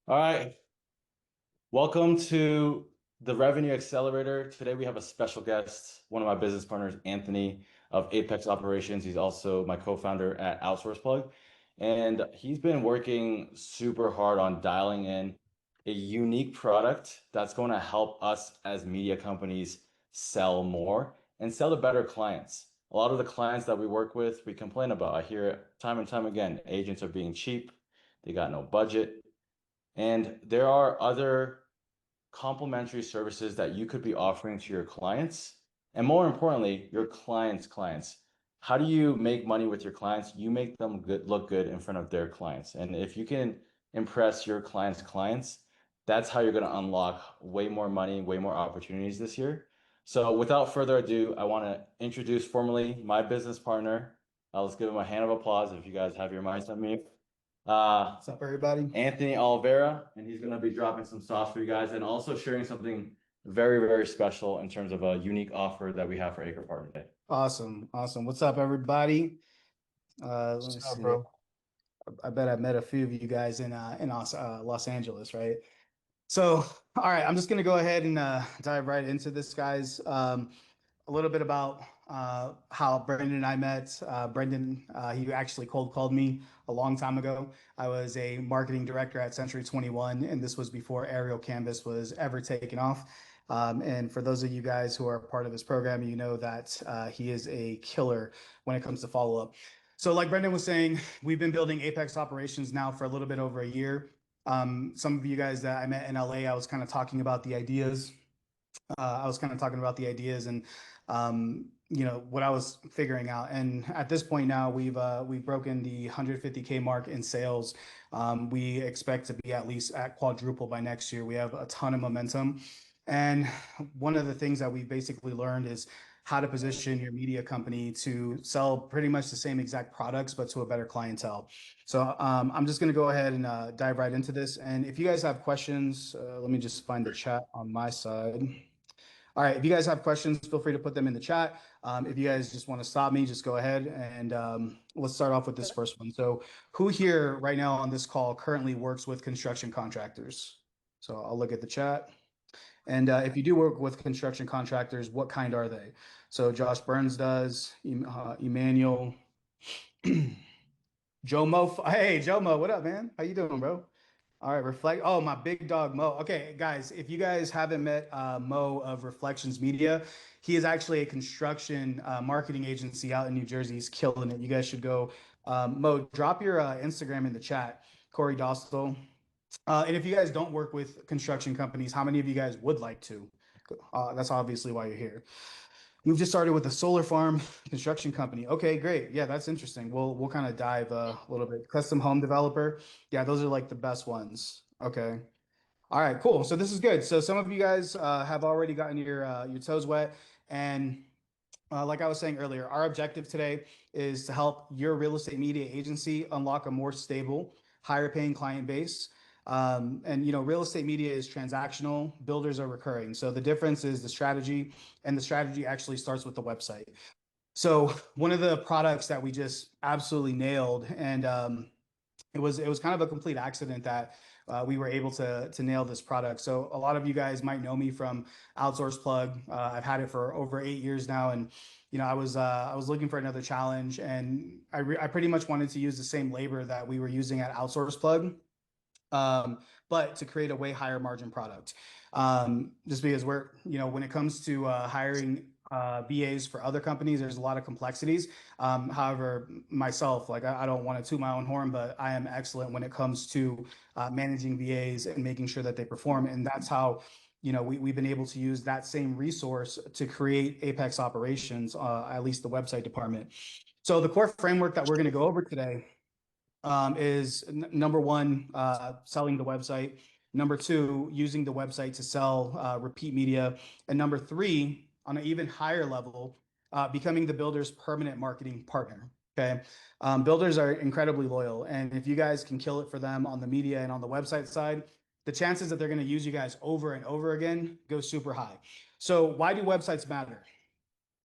All right. Welcome to the Revenue Accelerator. Today we have a special guest, one of my business partners, Anthony of Apex Operations. He's also my co-founder at Outsource Plug. And he's been working super hard on dialing in a unique product that's going to help us as media companies sell more and sell to better clients. A lot of the clients that we work with, we complain about. I hear it time and time again. Agents are being cheap. They got no budget. And there are other complementary services that you could be offering to your clients. And more importantly, your clients' clients. How do you make money with your clients? You make them look good in front of their clients. And if you can impress your clients' clients, that's how you're going to unlock way more money, way more opportunities this year. So without further ado, I want to introduce formally my business partner. Let's give him a hand of applause if you guys have your minds on me. Uh, What's up, everybody? Anthony Oliveira, and he's going to be dropping some sauce for you guys and also sharing something very, very special in terms of a unique offer that we have for ACRE Partner Day. Awesome, awesome. What's up, everybody? Let What's me up, see. bro? I bet I met a few of you guys in Los Angeles, right? So, all right, I'm just gonna go ahead and dive right into this, guys. A little bit about how Brendan and I met. Brendan, he actually cold called me a long time ago. I was a marketing director at Century 21, and this was before aerial canvas was ever taken off. And for those of you guys who are part of his program, you know that he is a killer when it comes to follow up. So, like Brendan was saying, we've been building Apex operations now for a little bit over a year. Some of you guys that I met in LA, I was kind of talking about the ideas. I was kind of talking about the ideas and what I was figuring out. And at this point now, we've broken the 150K mark in sales. We expect to be at least at quadruple by next year. We have a ton of momentum. And one of the things that we've basically learned is how to position your media company to sell pretty much the same exact products, but to a better clientele. So I'm just going to go ahead and dive right into this. And if you guys have questions, let me just find the chat on my side. All right, if you guys have questions, feel free to put them in the chat. If you guys just want to stop me, just go ahead and let's start off with this first one. So, who here right now on this call currently works with construction contractors? So, I'll look at the chat. And if you do work with construction contractors, what kind are they? So, Josh Burns does, Emmanuel, Joe Mo. Hey, Joe Mo, what up, man? How you doing, bro? All right, Reflect. Oh, my big dog Mo. Okay, guys, if you guys haven't met Mo of Reflections Media, he is actually a construction marketing agency out in New Jersey. He's killing it. You guys should go. Mo, drop your Instagram in the chat. Corey Dostal. And if you guys don't work with construction companies, how many of you guys would like to? That's obviously why you're here. We've just started with a solar farm construction company. Okay, great. Yeah, that's interesting. We'll kind of dive a little bit. Custom home developer. Yeah, those are like the best ones. Okay. All right, cool. So this is good. So some of you guys have already gotten your toes wet, and like I was saying earlier, our objective today is to help your real estate media agency unlock a more stable, higher paying client base. And real estate media is transactional, builders are recurring. So the difference is the strategy, and the strategy actually starts with the website. So one of the products that we just absolutely nailed, and it was kind of a complete accident that we were able to nail this product. So a lot of you guys might know me from Outsource Plug. I've had it for over 8 years now, and I was looking for another challenge, and I pretty much wanted to use the same labor that we were using at Outsource Plug, but to create a way higher margin product. Just because when it comes to hiring VAs for other companies, there's a lot of complexities. However, myself, like I don't want to toot my own horn, but I am excellent when it comes to managing VAs and making sure that they perform. And that's how, we've been able to use that same resource to create Apex operations, at least the website department. So the core framework that we're going to go over today is number one, selling the website. Number two, using the website to sell repeat media. And number three, on an even higher level, becoming the builder's permanent marketing partner. Okay. Builders are incredibly loyal. And if you guys can kill it for them on the media and on the website side, the chances that they're going to use you guys over and over again go super high. So why do websites matter?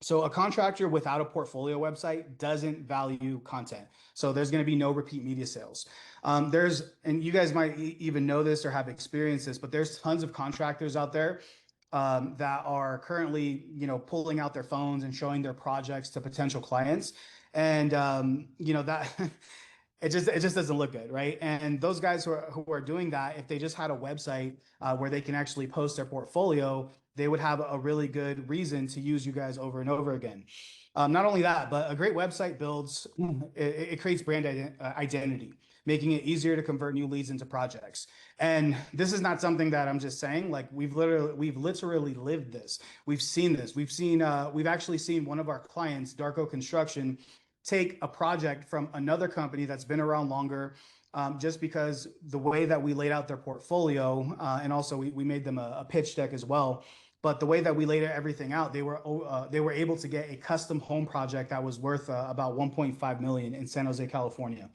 So a contractor without a portfolio website doesn't value content. So there's going to be no repeat media sales. And you guys might even know this or have experienced this, but there's tons of contractors out there that are currently, pulling out their phones and showing their projects to potential clients. And that it just doesn't look good, right? And those guys who are doing that, if they just had a website where they can actually post their portfolio, they would have a really good reason to use you guys over and over again. Not only that, but a great website builds it creates brand identity, making it easier to convert new leads into projects. And this is not something that I'm just saying. Like we've literally lived this. We've seen this. We've actually seen one of our clients, Darko Construction, take a project from another company that's been around longer, just because the way that we laid out their portfolio, and also we made them a pitch deck as well. But the way that we laid everything out, they were able to get a custom home project that was worth about 1.5 million in San Jose, California.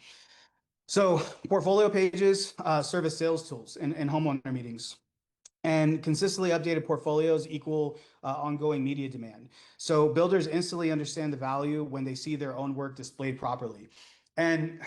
So portfolio pages serve as sales tools in homeowner meetings. And consistently updated portfolios equal ongoing media demand. So builders instantly understand the value when they see their own work displayed properly. And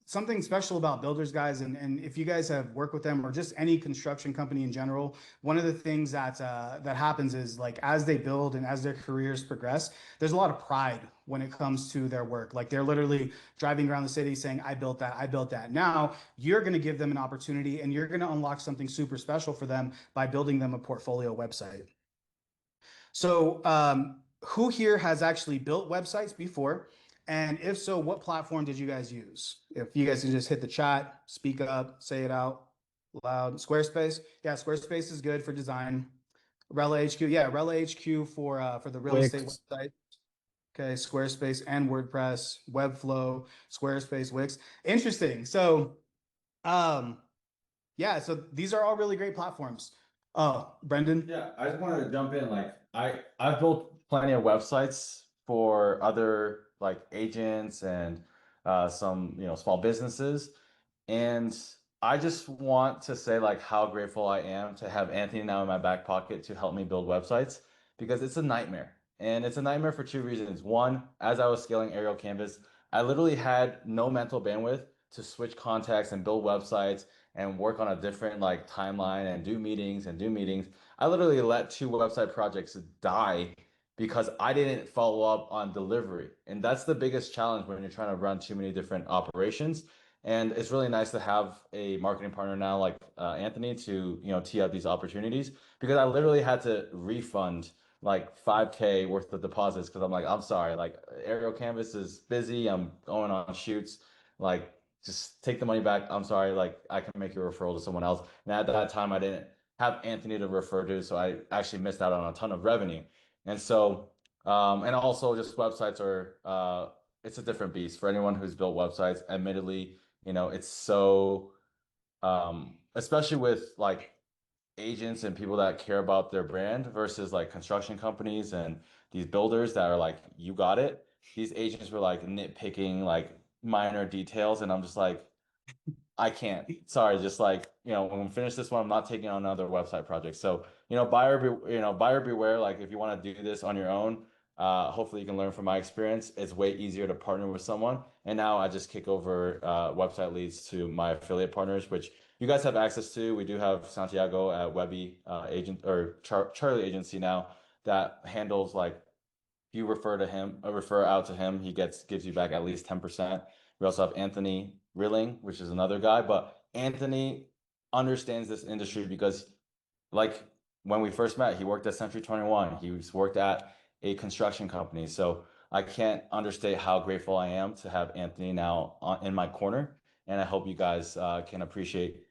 something special about builders, guys, and if you guys have worked with them or just any construction company in general, one of the things that happens is, like, as they build and as their careers progress, there's a lot of pride when it comes to their work. Like, they're literally driving around the city saying, I built that, I built that. Now you're going to give them an opportunity and you're going to unlock something super special for them by building them a portfolio website. So, who here has actually built websites before? And if so, what platform did you guys use? If you guys can just hit the chat, speak up, say it out loud. Squarespace. Yeah, Squarespace is good for design. Rela HQ. Yeah, Rela HQ for the real estate Wix. website. Okay, Squarespace and WordPress, Webflow, Squarespace, Wix. Interesting. So, um, yeah, so these are all really great platforms. Oh, Brendan. Yeah, I just wanted to jump in. Like, I've built plenty of websites for other like agents and some small businesses, and I just want to say like how grateful I am to have Anthony now in my back pocket to help me build websites because it's a nightmare, and it's a nightmare for two reasons. One, as I was scaling Aerial Canvas, I literally had no mental bandwidth to switch contacts and build websites and work on a different like timeline and do meetings and do meetings. I literally let two website projects die because I didn't follow up on delivery. And that's the biggest challenge when you're trying to run too many different operations. And it's really nice to have a marketing partner now like Anthony to, tee up these opportunities because I literally had to refund like 5K worth of deposits because I'm like, I'm sorry, like Aerial Canvas is busy. I'm going on shoots. Like, just take the money back. I'm sorry, like I can make a referral to someone else. And at that time, I didn't have Anthony to refer to, so I actually missed out on a ton of revenue. And so, and also just websites are, it's a different beast for anyone who's built websites. Admittedly, it's so, especially with like agents and people that care about their brand versus like construction companies and these builders that are like, you got it. These agents were like nitpicking like minor details, and I'm just like, I can't. Sorry, just like, when we finish this one, I'm not taking on another website project. So, buyer beware. Like if you want to do this on your own, hopefully you can learn from my experience. It's way easier to partner with someone. And now I just kick over website leads to my affiliate partners, which you guys have access to. We do have Santiago at Webby agent or Charlie Agency now that handles like you refer to him, refer out to him, he gives you back at least 10%. We also have Anthony Rilling, which is another guy, but Anthony understands this industry because like when we first met, he worked at Century 21. He's worked at a construction company. So I can't understate how grateful I am to have Anthony now in my corner. And I hope you guys can appreciate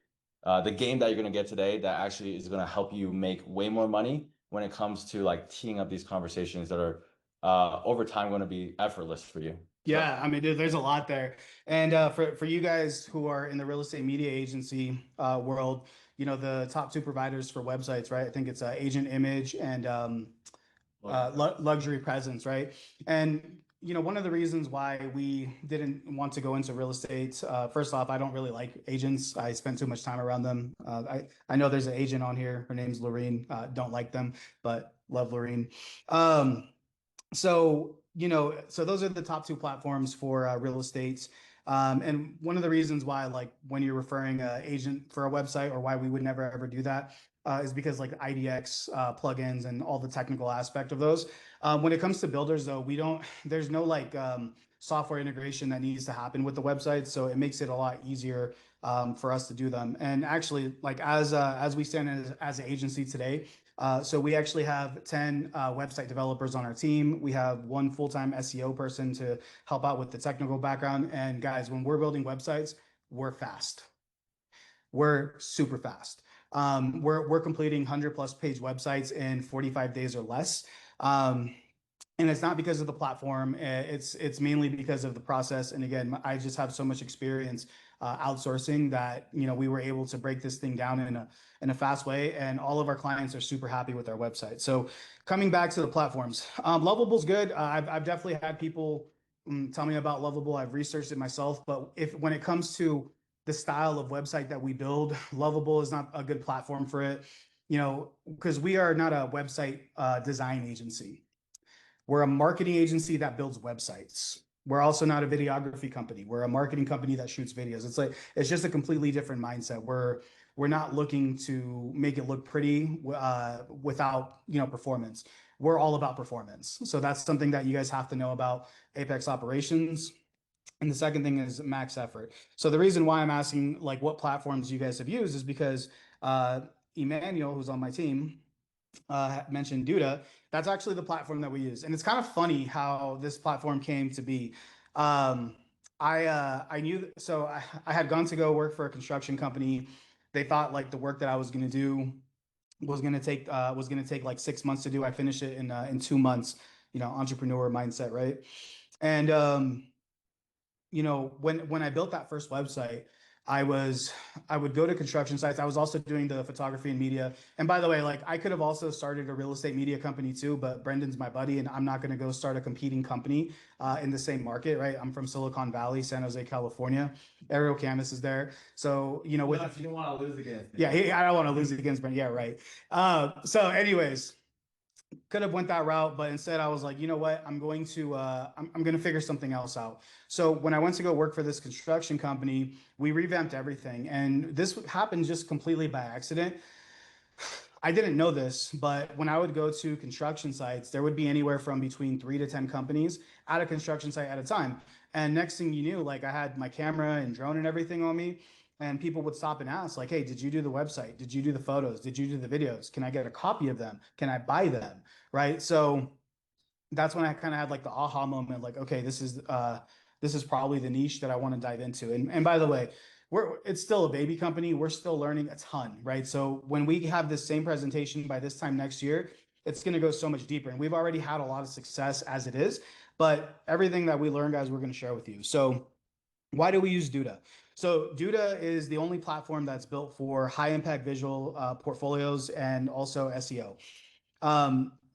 the game that you're going to get today that actually is going to help you make way more money when it comes to like teeing up these conversations that are over time going to be effortless for you. So, Yeah, I mean, there's a lot there. And for you guys who are in the real estate media agency world, the top two providers for websites, right? I think it's Agent Image and Luxury Presence, right? And one of the reasons why we didn't want to go into real estate, first off, I don't really like agents. I spend too much time around them. I know there's an agent on here. Her name's Lorene. Don't like them, but love Lorene. Um, So, so those are the top two platforms for real estate. And one of the reasons why, like, when you're referring an agent for a website, or why we would never ever do that, is because like IDX plugins and all the technical aspect of those. When it comes to builders, though, we don't. There's no like software integration that needs to happen with the website, so it makes it a lot easier for us to do them. And actually, like as we stand as an agency today. So we actually have 10 website developers on our team. We have one full-time SEO person to help out with the technical background. And guys, when we're building websites, we're fast. We're super fast. We're completing 100 plus page websites in 45 days or less. And it's not because of the platform. It's mainly because of the process. And again, I just have so much experience outsourcing that we were able to break this thing down in a fast way, and all of our clients are super happy with our website. So coming back to the platforms, Lovable's good. I've definitely had people tell me about Lovable. I've researched it myself, but if when it comes to the style of website that we build, Lovable is not a good platform for it. Because we are not a website design agency. We're a marketing agency that builds websites. We're also not a videography company. We're a marketing company that shoots videos. It's just a completely different mindset. We're not looking to make it look pretty without performance. We're all about performance. So that's something that you guys have to know about Apex operations. And the second thing is max effort. So the reason why I'm asking like what platforms you guys have used is because Emmanuel, who's on my team, mentioned Duda. That's actually the platform that we use, and it's kind of funny how this platform came to be. I knew so I had gone to go work for a construction company. They thought like the work that I was going to do was going to take like 6 months to do. I finished it in 2 months. Entrepreneur mindset, right? And when I built that first website, I was I would go to construction sites. I was also doing the photography and media. And by the way, like I could have also started a real estate media company too, but Brendan's my buddy, and I'm not going to go start a competing company in the same market, right? I'm from Silicon Valley, San Jose, California. Aerial Canvas is there, so with No, you don't want to lose against me. yeah, I don't want to lose against Brendan. Yeah, right. So, anyways, could have went that route, but instead I was like, you know what? I'm going to figure something else out. So when I went to go work for this construction company, we revamped everything, and this happened just completely by accident. I didn't know this, but when I would go to construction sites, there would be anywhere from between 3 to 10 companies at a construction site at a time. And next thing you knew, like I had my camera and drone and everything on me, and people would stop and ask, like, "Hey, did you do the website? Did you do the photos? Did you do the videos? Can I get a copy of them? Can I buy them?" Right? So that's when I kind of had like the aha moment, like, okay, this is probably the niche that I want to dive into. And by the way, it's still a baby company. We're still learning a ton, right? So when we have this same presentation by this time next year, it's going to go so much deeper. And we've already had a lot of success as it is, but everything that we learn, guys, we're going to share with you. So why do we use Duda? So Duda is the only platform that's built for high impact visual portfolios and also SEO.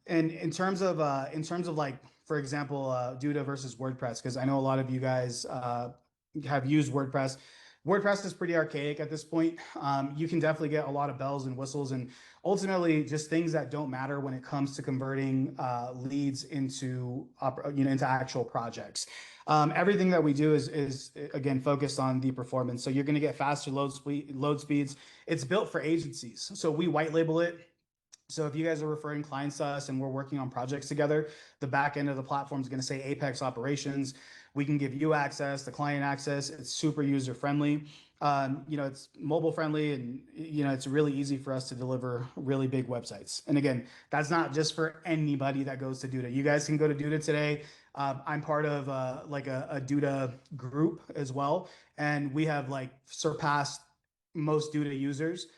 And in terms of like, for example, Duda versus WordPress, because I know a lot of you guys have used WordPress. WordPress is pretty archaic at this point. You can definitely get a lot of bells and whistles, and ultimately just things that don't matter when it comes to converting leads into actual projects. Everything that we do is again focused on the performance. So you're going to get faster load speeds. It's built for agencies, so we white label it. So if you guys are referring clients to us and we're working on projects together, the back end of the platform is going to say Apex Operations. We can give you access, the client access. It's super user friendly. It's mobile friendly, and it's really easy for us to deliver really big websites. And again, that's not just for anybody that goes to Duda. You guys can go to Duda today. I'm part of like a Duda group as well, and we have like surpassed most Duda users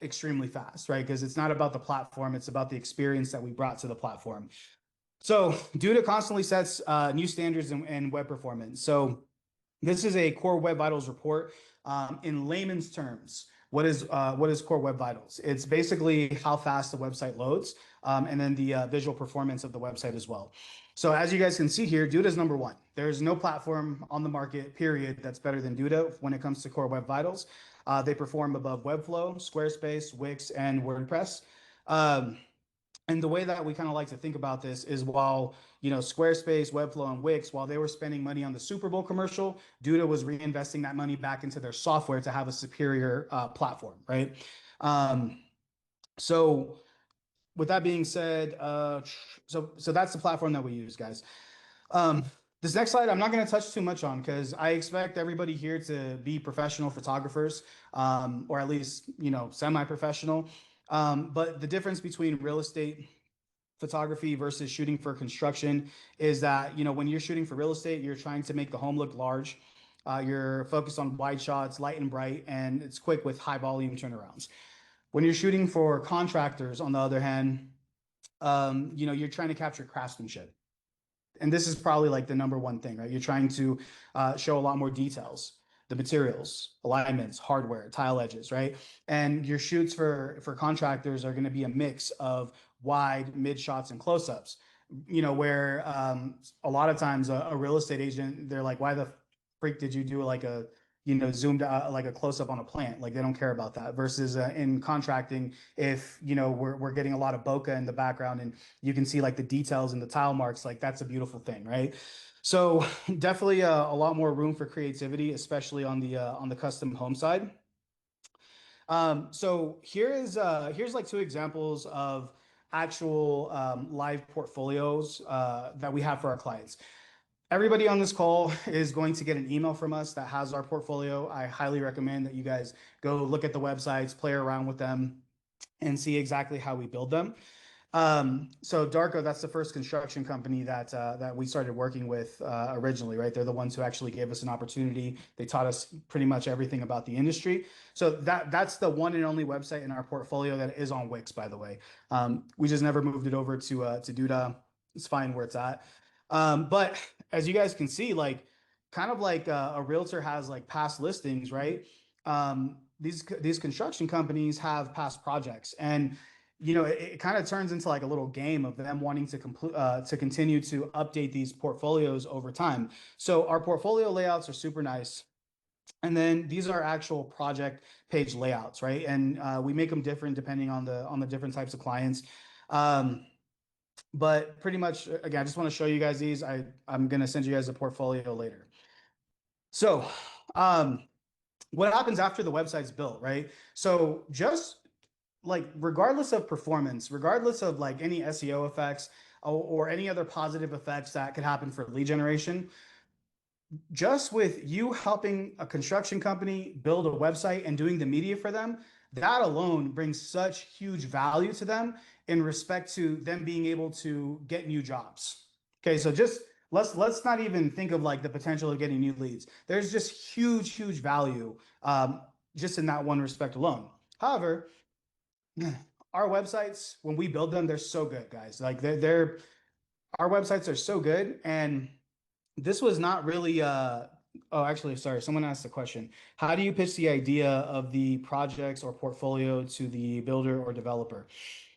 extremely fast, right? Because it's not about the platform, it's about the experience that we brought to the platform. So Duda constantly sets new standards in web performance. So this is a Core Web Vitals report. In layman's terms, what is Core Web Vitals? It's basically how fast the website loads, and then the visual performance of the website as well. So as you guys can see here, Duda is number one. There's no platform on the market, period, that's better than Duda when it comes to Core Web Vitals. They perform above Webflow, Squarespace, Wix, and WordPress. Um, And the way that we kind of like to think about this is while, Squarespace, Webflow, and Wix, while they were spending money on the Super Bowl commercial, Duda was reinvesting that money back into their software to have a superior platform, right? Um, so with that being said, so that's the platform that we use, guys. Um, this next slide, I'm not going to touch too much on because I expect everybody here to be professional photographers, or at least, semi-professional. But the difference between real estate photography versus shooting for construction is that, when you're shooting for real estate, you're trying to make the home look large. You're focused on wide shots, light and bright, and it's quick with high volume turnarounds. When you're shooting for contractors, on the other hand, you're trying to capture craftsmanship. And this is probably like the number one thing, right? You're trying to show a lot more details, the materials, alignments, hardware, tile edges, right? And your shoots for contractors are going to be a mix of wide, mid shots, and close ups. Where a lot of times a real estate agent, they're like, "Why the freak did you do like a zoomed like a close up on a plant?" Like they don't care about that. Versus in contracting, if we're getting a lot of bokeh in the background and you can see like the details and the tile marks, like that's a beautiful thing, right? So definitely a lot more room for creativity, especially on the custom home side. So here's like two examples of actual live portfolios that we have for our clients. Everybody on this call is going to get an email from us that has our portfolio. I highly recommend that you guys go look at the websites, play around with them, and see exactly how we build them. So Darko, that's the first construction company that we started working with originally, right? They're the ones who actually gave us an opportunity. They taught us pretty much everything about the industry. So that's the one and only website in our portfolio that is on Wix, by the way. We just never moved it over to Duda. It's fine where it's at. But as you guys can see, like kind of like a realtor has like past listings, right? These construction companies have past projects, and it kind of turns into like a little game of them wanting to to continue to update these portfolios over time. So our portfolio layouts are super nice. And then these are actual project page layouts, right? And we make them different depending on the different types of clients. Um, but pretty much, again, I just want to show you guys these. I'm gonna send you guys a portfolio later. So, what happens after the website's built, right? So just like regardless of performance, regardless of like any SEO effects or any other positive effects that could happen for lead generation, just with you helping a construction company build a website and doing the media for them, that alone brings such huge value to them in respect to them being able to get new jobs. Okay, so just let's not even think of like the potential of getting new leads. There's just huge value just in that one respect alone. However, our websites, when we build them, they're so good, guys. Like they're our websites are so good. And this was not really oh, actually, sorry, someone asked a question. How do you pitch the idea of the projects or portfolio to the builder or developer?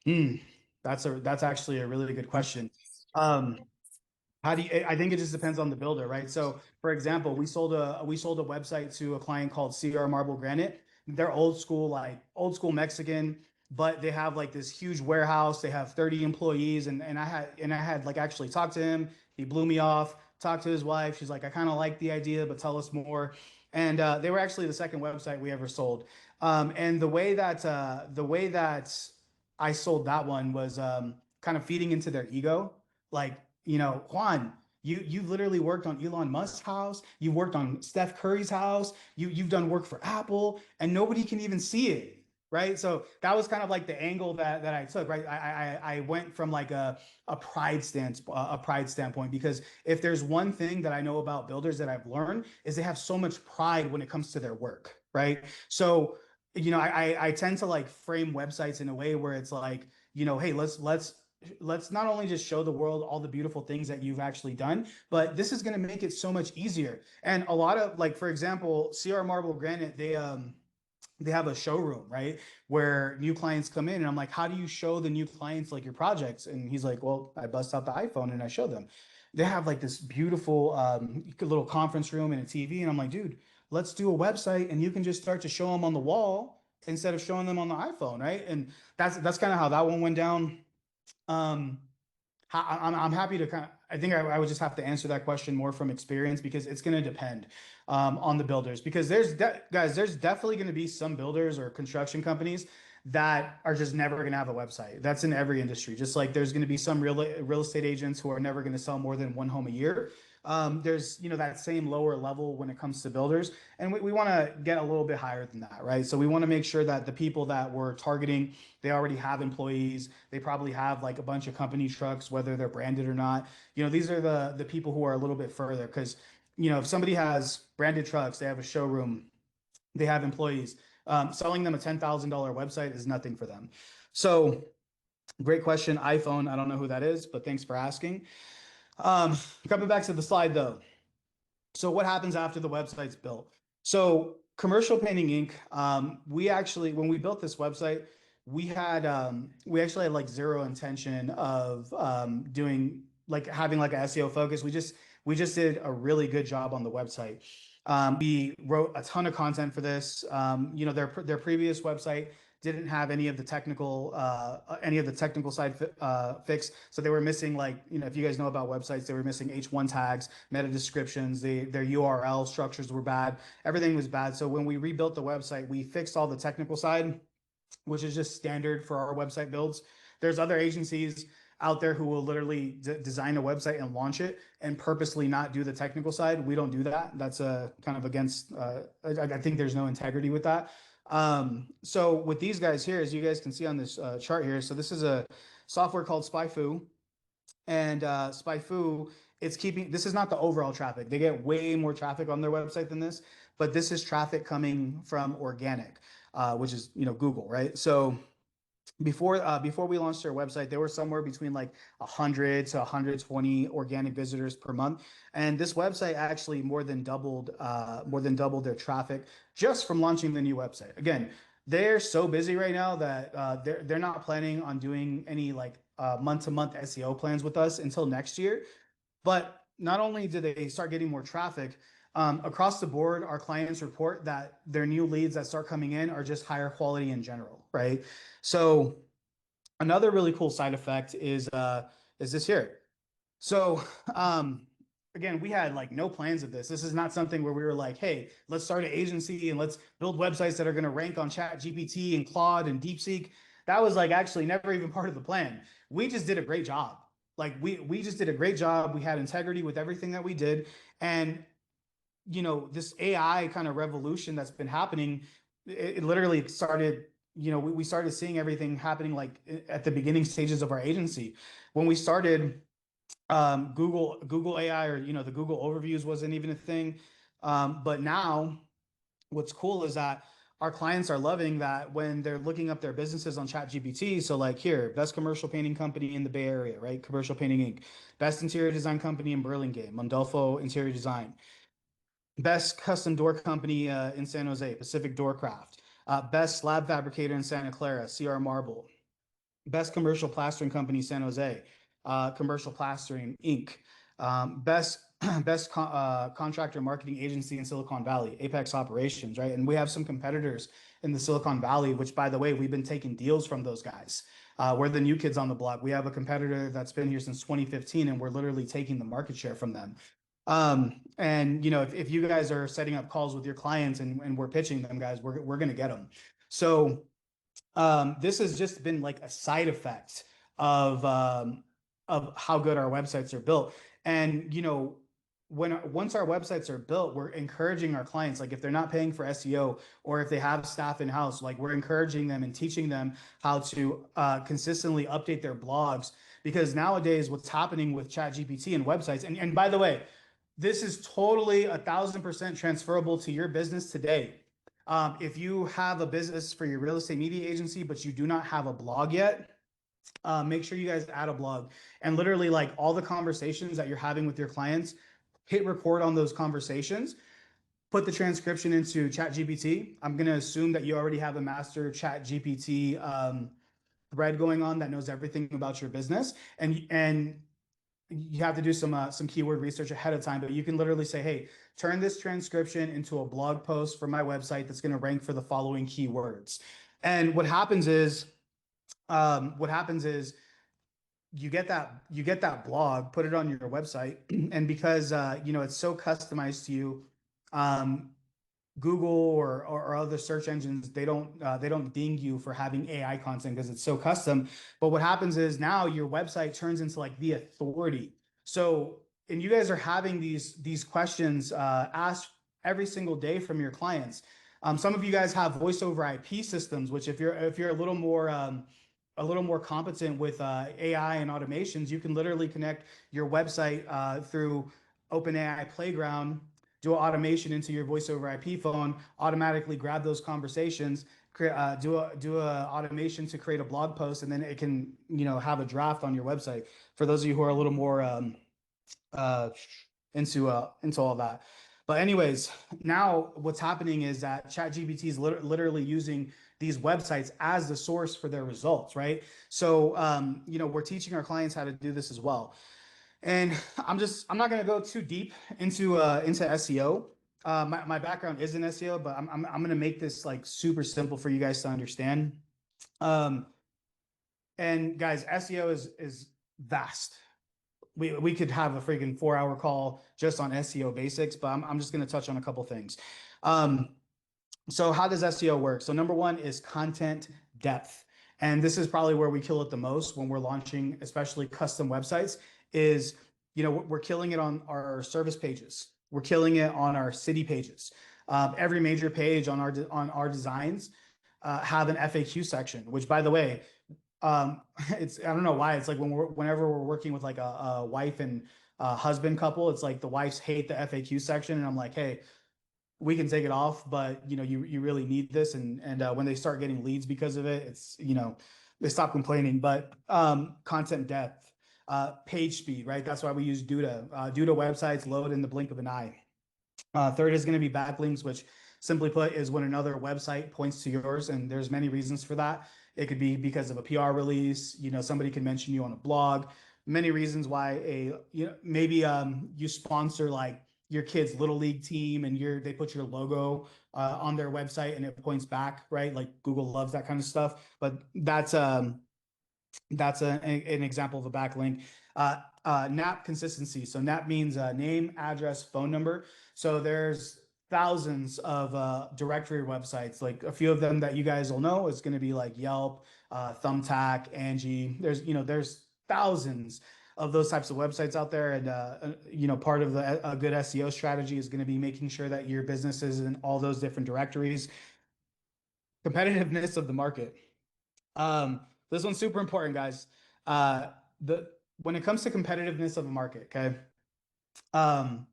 Hmm, that's actually a really good question. Um, how do you, I think it just depends on the builder, right? So, for example, we sold a website to a client called CR Marble Granite. They're old school, like old school Mexican, but they have like this huge warehouse. They have 30 employees, and I had like actually talked to him. He blew me off. Talked to his wife. She's like, I kind of like the idea, but tell us more. And they were actually the second website we ever sold. And the way that I sold that one was kind of feeding into their ego, like Juan, you literally worked on Elon Musk's house. You've worked on Steph Curry's house. You've done work for Apple, and nobody can even see it, right? So that was kind of like the angle that I took, right? I went from like a pride standpoint, because if there's one thing that I know about builders that I've learned is they have so much pride when it comes to their work, right? So I tend to like frame websites in a way where it's like, hey, let's not only just show the world all the beautiful things that you've actually done, but this is going to make it so much easier. And a lot of like, for example, CR Marble Granite, they have a showroom, right? Where new clients come in, and I'm like, how do you show the new clients like your projects? And he's like, well, I bust out the iPhone and I show them. They have like this beautiful little conference room and a TV. And I'm like, dude, let's do a website and you can just start to show them on the wall instead of showing them on the iPhone, right? And that's kind of how that one went down. Um, I'm happy to kind of, I think I would just have to answer that question more from experience because it's going to depend on the builders. Because guys, there's definitely going to be some builders or construction companies that are just never going to have a website. That's in every industry. Just like there's going to be some real estate agents who are never going to sell more than one home a year. There's, that same lower level when it comes to builders. And we want to get a little bit higher than that, right? So we want to make sure that the people that we're targeting, they already have employees. They probably have like a bunch of company trucks, whether they're branded or not. These are the people who are a little bit further because, if somebody has branded trucks, they have a showroom, they have employees, selling them a $10,000 website is nothing for them. So great question, iPhone. I don't know who that is, but thanks for asking. Um, Coming back to the slide though. So what happens after the website's built? So Commercial Painting Inc. We actually, when we built this website, we actually had like zero intention of doing like having like a SEO focus. We just did a really good job on the website. We wrote a ton of content for this. Their previous website didn't have any of the technical side fixed. So they were missing, like, if you guys know about websites, they were missing H1 tags, meta descriptions, their URL structures were bad. Everything was bad. So when we rebuilt the website, we fixed all the technical side, which is just standard for our website builds. There's other agencies out there who will literally design a website and launch it and purposely not do the technical side. We don't do that. That's kind of against, I think there's no integrity with that. So with these guys here, as you guys can see on this chart here, so this is a software called SpyFu, and SpyFu, this is not the overall traffic. They get way more traffic on their website than this, but this is traffic coming from organic, which is, Google, right? So before we launched their website, they were somewhere between like 100 to 120 organic visitors per month, and this website actually more than doubled their traffic just from launching the new website. Again, they're so busy right now that they're not planning on doing any like month-to-month SEO plans with us until next year. But not only did they start getting more traffic, across the board, our clients report that their new leads that start coming in are just higher quality in general, right? So another really cool side effect is this here. So again, we had like no plans of this. This is not something where we were like, hey, let's start an agency and let's build websites that are going to rank on Chat GPT and Claude and DeepSeek. That was like actually never even part of the plan. We just did a great job. Like we just did a great job. We had integrity with everything that we did. And this AI kind of revolution that's been happening, it literally started, we started seeing everything happening like at the beginning stages of our agency. When we started, Google AI, or the Google overviews wasn't even a thing. But now what's cool is that our clients are loving that when they're looking up their businesses on ChatGPT. So like here, best commercial painting company in the Bay Area, right? Commercial Painting Inc. Best interior design company in Burlingame, Mondolfo Interior Design. Best custom door company in San Jose, Pacific Doorcraft. Best slab fabricator in Santa Clara, CR Marble. Best commercial plastering company, San Jose, Commercial Plastering Inc. Best contractor marketing agency in Silicon Valley, Apex Operations, right? And we have some competitors in the Silicon Valley, which, by the way, we've been taking deals from those guys. We're the new kids on the block. We have a competitor that's been here since 2015, and we're literally taking the market share from them. And if you guys are setting up calls with your clients and we're pitching them, guys, we're gonna get them. So this has just been like a side effect of how good our websites are built. And once our websites are built, we're encouraging our clients, like if they're not paying for SEO or if they have staff in house, like we're encouraging them and teaching them how to consistently update their blogs. Because nowadays, what's happening with ChatGPT and websites, and by the way, this is totally 1,000% transferable to your business today. If you have a business for your real estate media agency, but you do not have a blog yet, make sure you guys add a blog. And literally, like all the conversations that you're having with your clients, hit record on those conversations, put the transcription into ChatGPT. I'm going to assume that you already have a master ChatGPT thread going on that knows everything about your business. And you have to do some keyword research ahead of time, but you can literally say, hey, turn this transcription into a blog post for my website that's going to rank for the following keywords. And what happens is you get that blog, put it on your website, and because it's so customized to you, um, Google or other search engines, they don't ding you for having AI content because it's so custom. But what happens is now your website turns into like the authority. So, and you guys are having these questions asked every single day from your clients. Some of you guys have voice over IP systems, which if you're a little more competent with AI and automations, you can literally connect your website through OpenAI Playground, do an automation into your voice over IP phone, automatically grab those conversations, do a automation to create a blog post, and then it can have a draft on your website. For those of you who are a little more uh, into all that. But anyways, now what's happening is that ChatGPT is literally using these websites as the source for their results, right? So we're teaching our clients how to do this as well. And I'm not going to go too deep into SEO. My background is in SEO, but I'm going to make this like super simple for you guys to understand. Um, and guys, SEO is vast. We could have a freaking 4 hour call just on SEO basics, but I'm just going to touch on a couple things. Um, so how does SEO work? So number one is content depth. And this is probably where we kill it the most when we're launching, especially custom websites, is we're killing it on our service pages. We're killing it on our city pages. Every major page on our designs have an FAQ section, which by the way, it's I don't know why it's like whenever we're working with like a wife and husband couple, it's like the wives hate the FAQ section, and I'm like, hey, we can take it off, but you really need this. And when they start getting leads because of it, it's they stop complaining. But content depth, page speed, right? That's why we use Duda. Duda websites load in the blink of an eye. Third is going to be backlinks, which simply put is when another website points to yours, and there's many reasons for that. It could be because of a PR release, somebody can mention you on a blog. Many reasons why maybe you sponsor like your kid's little league team and they put your logo on their website and it points back, right? Like Google loves that kind of stuff. But that's an example of a backlink. NAP consistency. So NAP means name, address, phone number. So there's thousands of directory websites. Like a few of them that you guys will know is going to be like Yelp, Thumbtack, Angie. There's thousands of those types of websites out there, and part of a good SEO strategy is going to be making sure that your business is in all those different directories. Competitiveness of the market. This one's super important, guys. The When it comes to competitiveness of a market, okay. Um,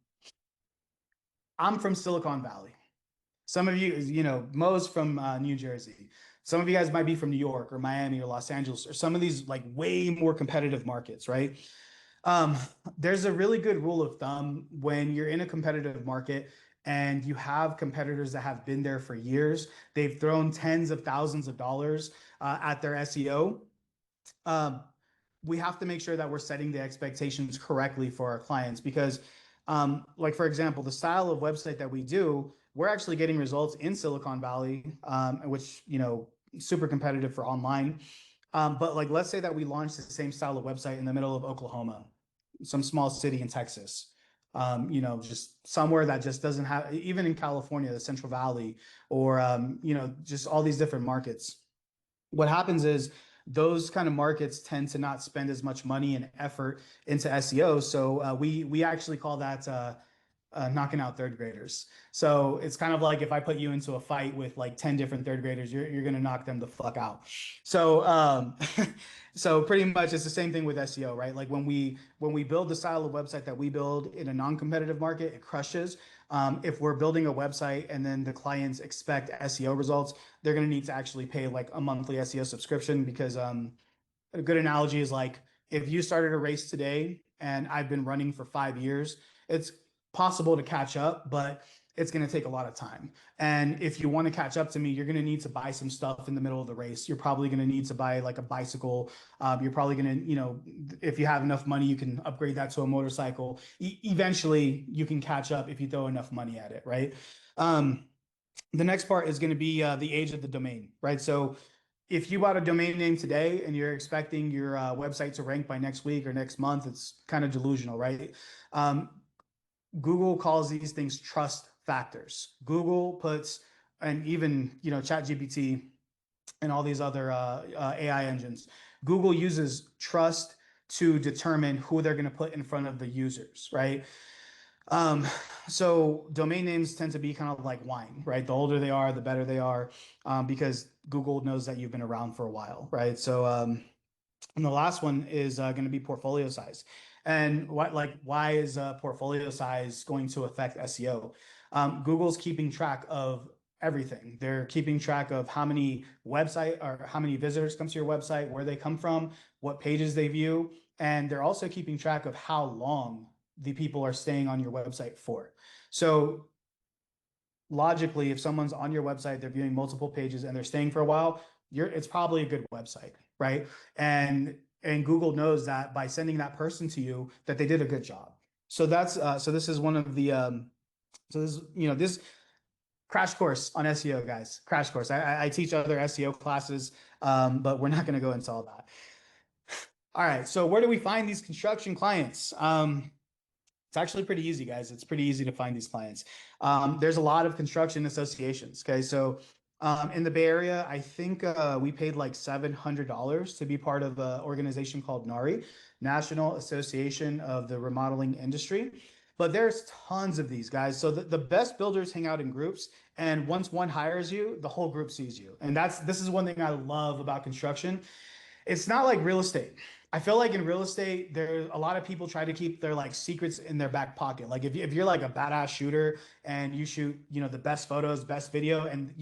I'm from Silicon Valley. Some of you, Mo's from New Jersey. Some of you guys might be from New York or Miami or Los Angeles or some of these like way more competitive markets, right? Um, there's a really good rule of thumb when you're in a competitive market and you have competitors that have been there for years. They've thrown tens of thousands of dollars at their SEO. Um, we have to make sure that we're setting the expectations correctly for our clients because, like for example, the style of website that we do, we're actually getting results in Silicon Valley, which super competitive for online. But like, let's say that we launch the same style of website in the middle of Oklahoma, some small city in Texas, just somewhere that just doesn't have, even in California, the Central Valley, or just all these different markets. What happens is those kind of markets tend to not spend as much money and effort into SEO. So we actually call that knocking out third graders. So it's kind of like if I put you into a fight with like 10 different third graders, you're going to knock them the fuck out. So so pretty much it's the same thing with SEO, right? Like when we build the style of website that we build in a non-competitive market, it crushes. If we're building a website and then the clients expect SEO results, they're going to need to actually pay like a monthly SEO subscription because a good analogy is like if you started a race today and I've been running for 5 years, it's possible to catch up, but it's going to take a lot of time. And if you want to catch up to me, you're going to need to buy some stuff in the middle of the race. You're probably going to need to buy like a bicycle. You're probably going to, if you have enough money, you can upgrade that to a motorcycle. Eventually, you can catch up if you throw enough money at it, right? The next part is going to be the age of the domain, right? So if you bought a domain name today and you're expecting your website to rank by next week or next month, it's kind of delusional, right? Um, Google calls these things trust factors. Google puts, and even ChatGPT and all these other AI engines, Google uses trust to determine who they're going to put in front of the users, right? Um, so domain names tend to be kind of like wine, right? The older they are, the better they are, because Google knows that you've been around for a while, right? And the last one is going to be portfolio size. And why is portfolio size going to affect SEO? Google's keeping track of everything. They're keeping track of how many website or how many visitors come to your website, where they come from, what pages they view, and they're also keeping track of how long the people are staying on your website for. So logically, if someone's on your website, they're viewing multiple pages and they're staying for a while, it's probably a good website, right? And Google knows that by sending that person to you, that they did a good job. So this is one of the so this this crash course on SEO, guys. Crash course. I teach other SEO classes, but we're not going to go into all that. All right. So where do we find these construction clients? It's actually pretty easy, guys. It's pretty easy to find these clients. There's a lot of construction associations. Okay, so in the Bay Area, I think we paid like $700 to be part of an organization called NARI, National Association of the Remodeling Industry. But there's tons of these guys. So the best builders hang out in groups, and once one hires you, the whole group sees you. And this is one thing I love about construction. It's not like real estate. I feel like in real estate, there's a lot of people try to keep their like secrets in their back pocket. Like if you're like a badass shooter and you shoot, the best photos, best video, and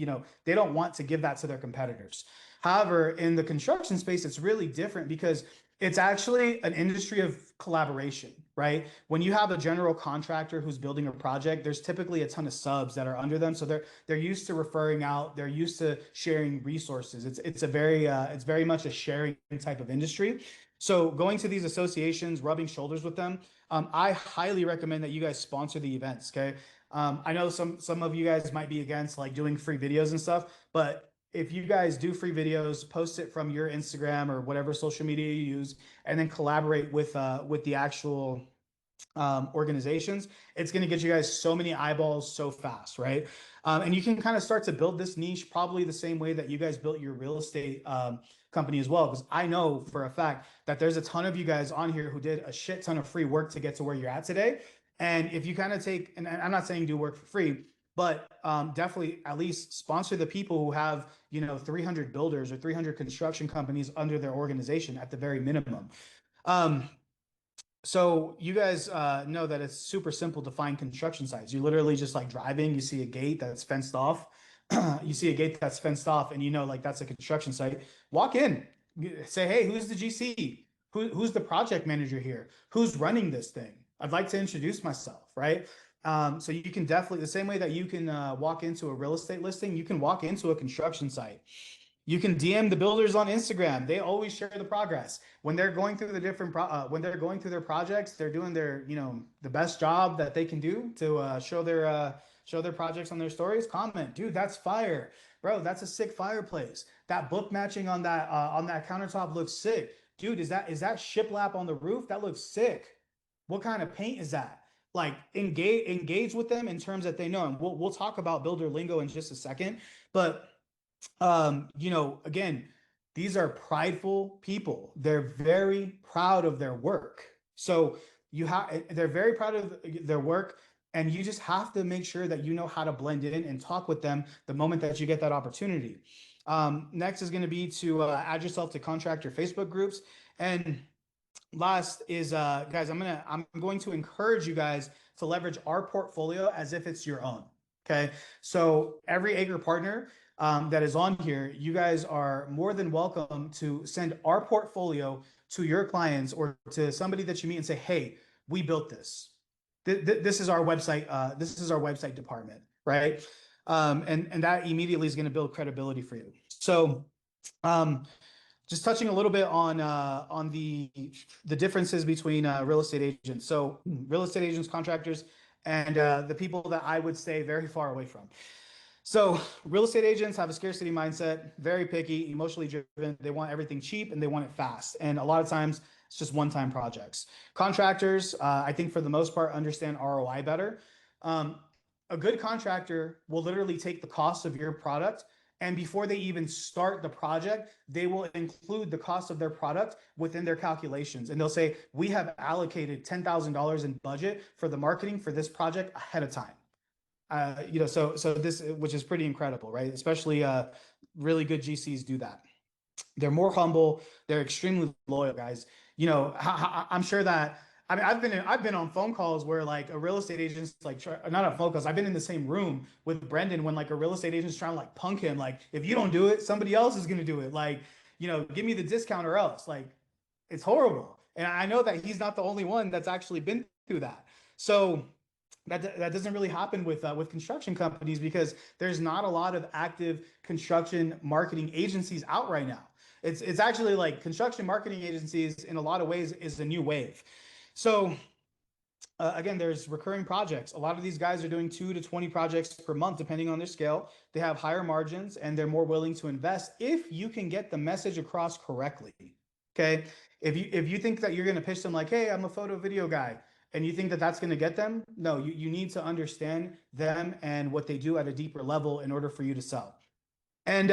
they don't want to give that to their competitors. However, in the construction space, it's really different because it's actually an industry of collaboration, right? When you have a general contractor who's building a project, there's typically a ton of subs that are under them, so they're used to referring out, they're used to sharing resources. It's very much a sharing type of industry. So going to these associations, rubbing shoulders with them, I highly recommend that you guys sponsor the events. Okay, I know some of you guys might be against like doing free videos and stuff, but if you guys do free videos, post it from your Instagram or whatever social media you use, and then collaborate with the actual organizations, it's going to get you guys so many eyeballs so fast, right? And you can kind of start to build this niche probably the same way that you guys built your real estate company as well. Because I know for a fact that there's a ton of you guys on here who did a shit ton of free work to get to where you're at today. And if you kind of take, and I'm not saying do work for free, but definitely at least sponsor the people who have 300 builders or 300 construction companies under their organization at the very minimum. Um, so you guys know that it's super simple to find construction sites. You literally just like driving, you see a gate that's fenced off. You see a gate that's fenced off, and like that's a construction site. Walk in, say, hey, who's the GC? Who's the project manager here? Who's running this thing? I'd like to introduce myself, right? So you can definitely, the same way that you can walk into a real estate listing, you can walk into a construction site. You can DM the builders on Instagram. They always share the progress when they're going through when they're going through their projects. They're doing their the best job that they can do to show their projects on their stories. Comment, dude, that's fire, bro. That's a sick fireplace. That book matching on that countertop looks sick, dude. Is that shiplap on the roof? That looks sick. What kind of paint is that? Like engage with them in terms that they know, and we'll talk about builder lingo in just a second, but again, these are prideful people. They're very proud of their work. So they're very proud of their work, and you just have to make sure that you know how to blend in and talk with them the moment that you get that opportunity. Next is going to be to add yourself to contractor Facebook groups. And last is guys, I'm going to encourage you guys to leverage our portfolio as if it's your own. Okay, so every ACRE partner that is on here, you guys are more than welcome to send our portfolio to your clients or to somebody that you meet and say, hey, we built this. This is our website. This is our website department, right? And that immediately is going to build credibility for you. So just touching a little bit on the differences between real estate agents. So real estate agents, contractors, and the people that I would stay very far away from. So real estate agents have a scarcity mindset, very picky, emotionally driven. They want everything cheap and they want it fast. And a lot of times it's just one-time projects. Contractors, I think for the most part, understand ROI better. Um, a good contractor will literally take the cost of your product, and before they even start the project, they will include the cost of their product within their calculations. And they'll say, we have allocated $10,000 in budget for the marketing for this project ahead of time. So this, which is pretty incredible, right? Especially really good GCs do that. They're more humble. They're extremely loyal, guys. I'm sure that I mean I've been on phone calls where like a real estate agent's like not on phone calls. I've been in the same room with Brendan when like a real estate agent's trying to like punk him, like if you don't do it, somebody else is gonna do it. Like, give me the discount or else. Like it's horrible. And I know that he's not the only one that's actually been through that. So that doesn't really happen with construction companies because there's not a lot of active construction marketing agencies out right now. It's actually like construction marketing agencies in a lot of ways is a new wave. So again, there's recurring projects. A lot of these guys are doing 2 to 20 projects per month, depending on their scale. They have higher margins and they're more willing to invest if you can get the message across correctly. Okay. If you think that you're going to pitch them like, hey, I'm a photo video guy, and you think that that's going to get them, no, you need to understand them and what they do at a deeper level in order for you to sell. And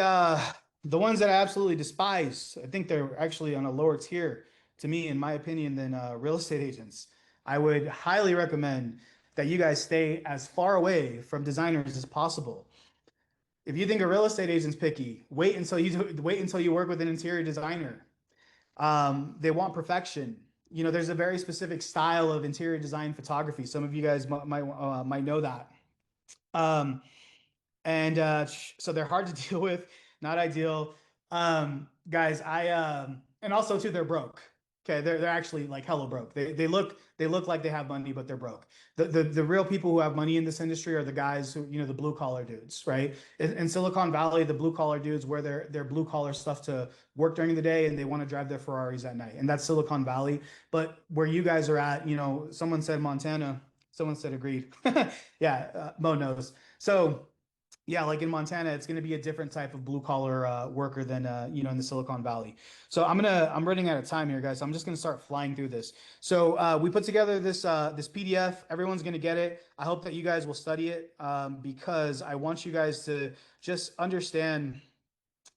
the ones that I absolutely despise, I think they're actually on a lower tier to me, in my opinion, than real estate agents. I would highly recommend that you guys stay as far away from designers as possible. If you think a real estate agent's picky, wait until you work with an interior designer. They want perfection. There's a very specific style of interior design photography. Some of you guys might know that. Um, and so they're hard to deal with, not ideal. Guys, and also too, they're broke. Okay, they're actually like hella broke. They look like they have money, but they're broke. The real people who have money in this industry are the guys who, the blue collar dudes, right? In Silicon Valley, the blue collar dudes wear their blue collar stuff to work during the day and they want to drive their Ferraris at night. And that's Silicon Valley. But where you guys are at, someone said Montana, someone said agreed. Yeah, Mo knows. So yeah, like in Montana, it's going to be a different type of blue collar worker than in the Silicon Valley. So I'm running out of time here, guys. So I'm just going to start flying through this. So we put together this PDF. Everyone's going to get it. I hope that you guys will study it because I want you guys to just understand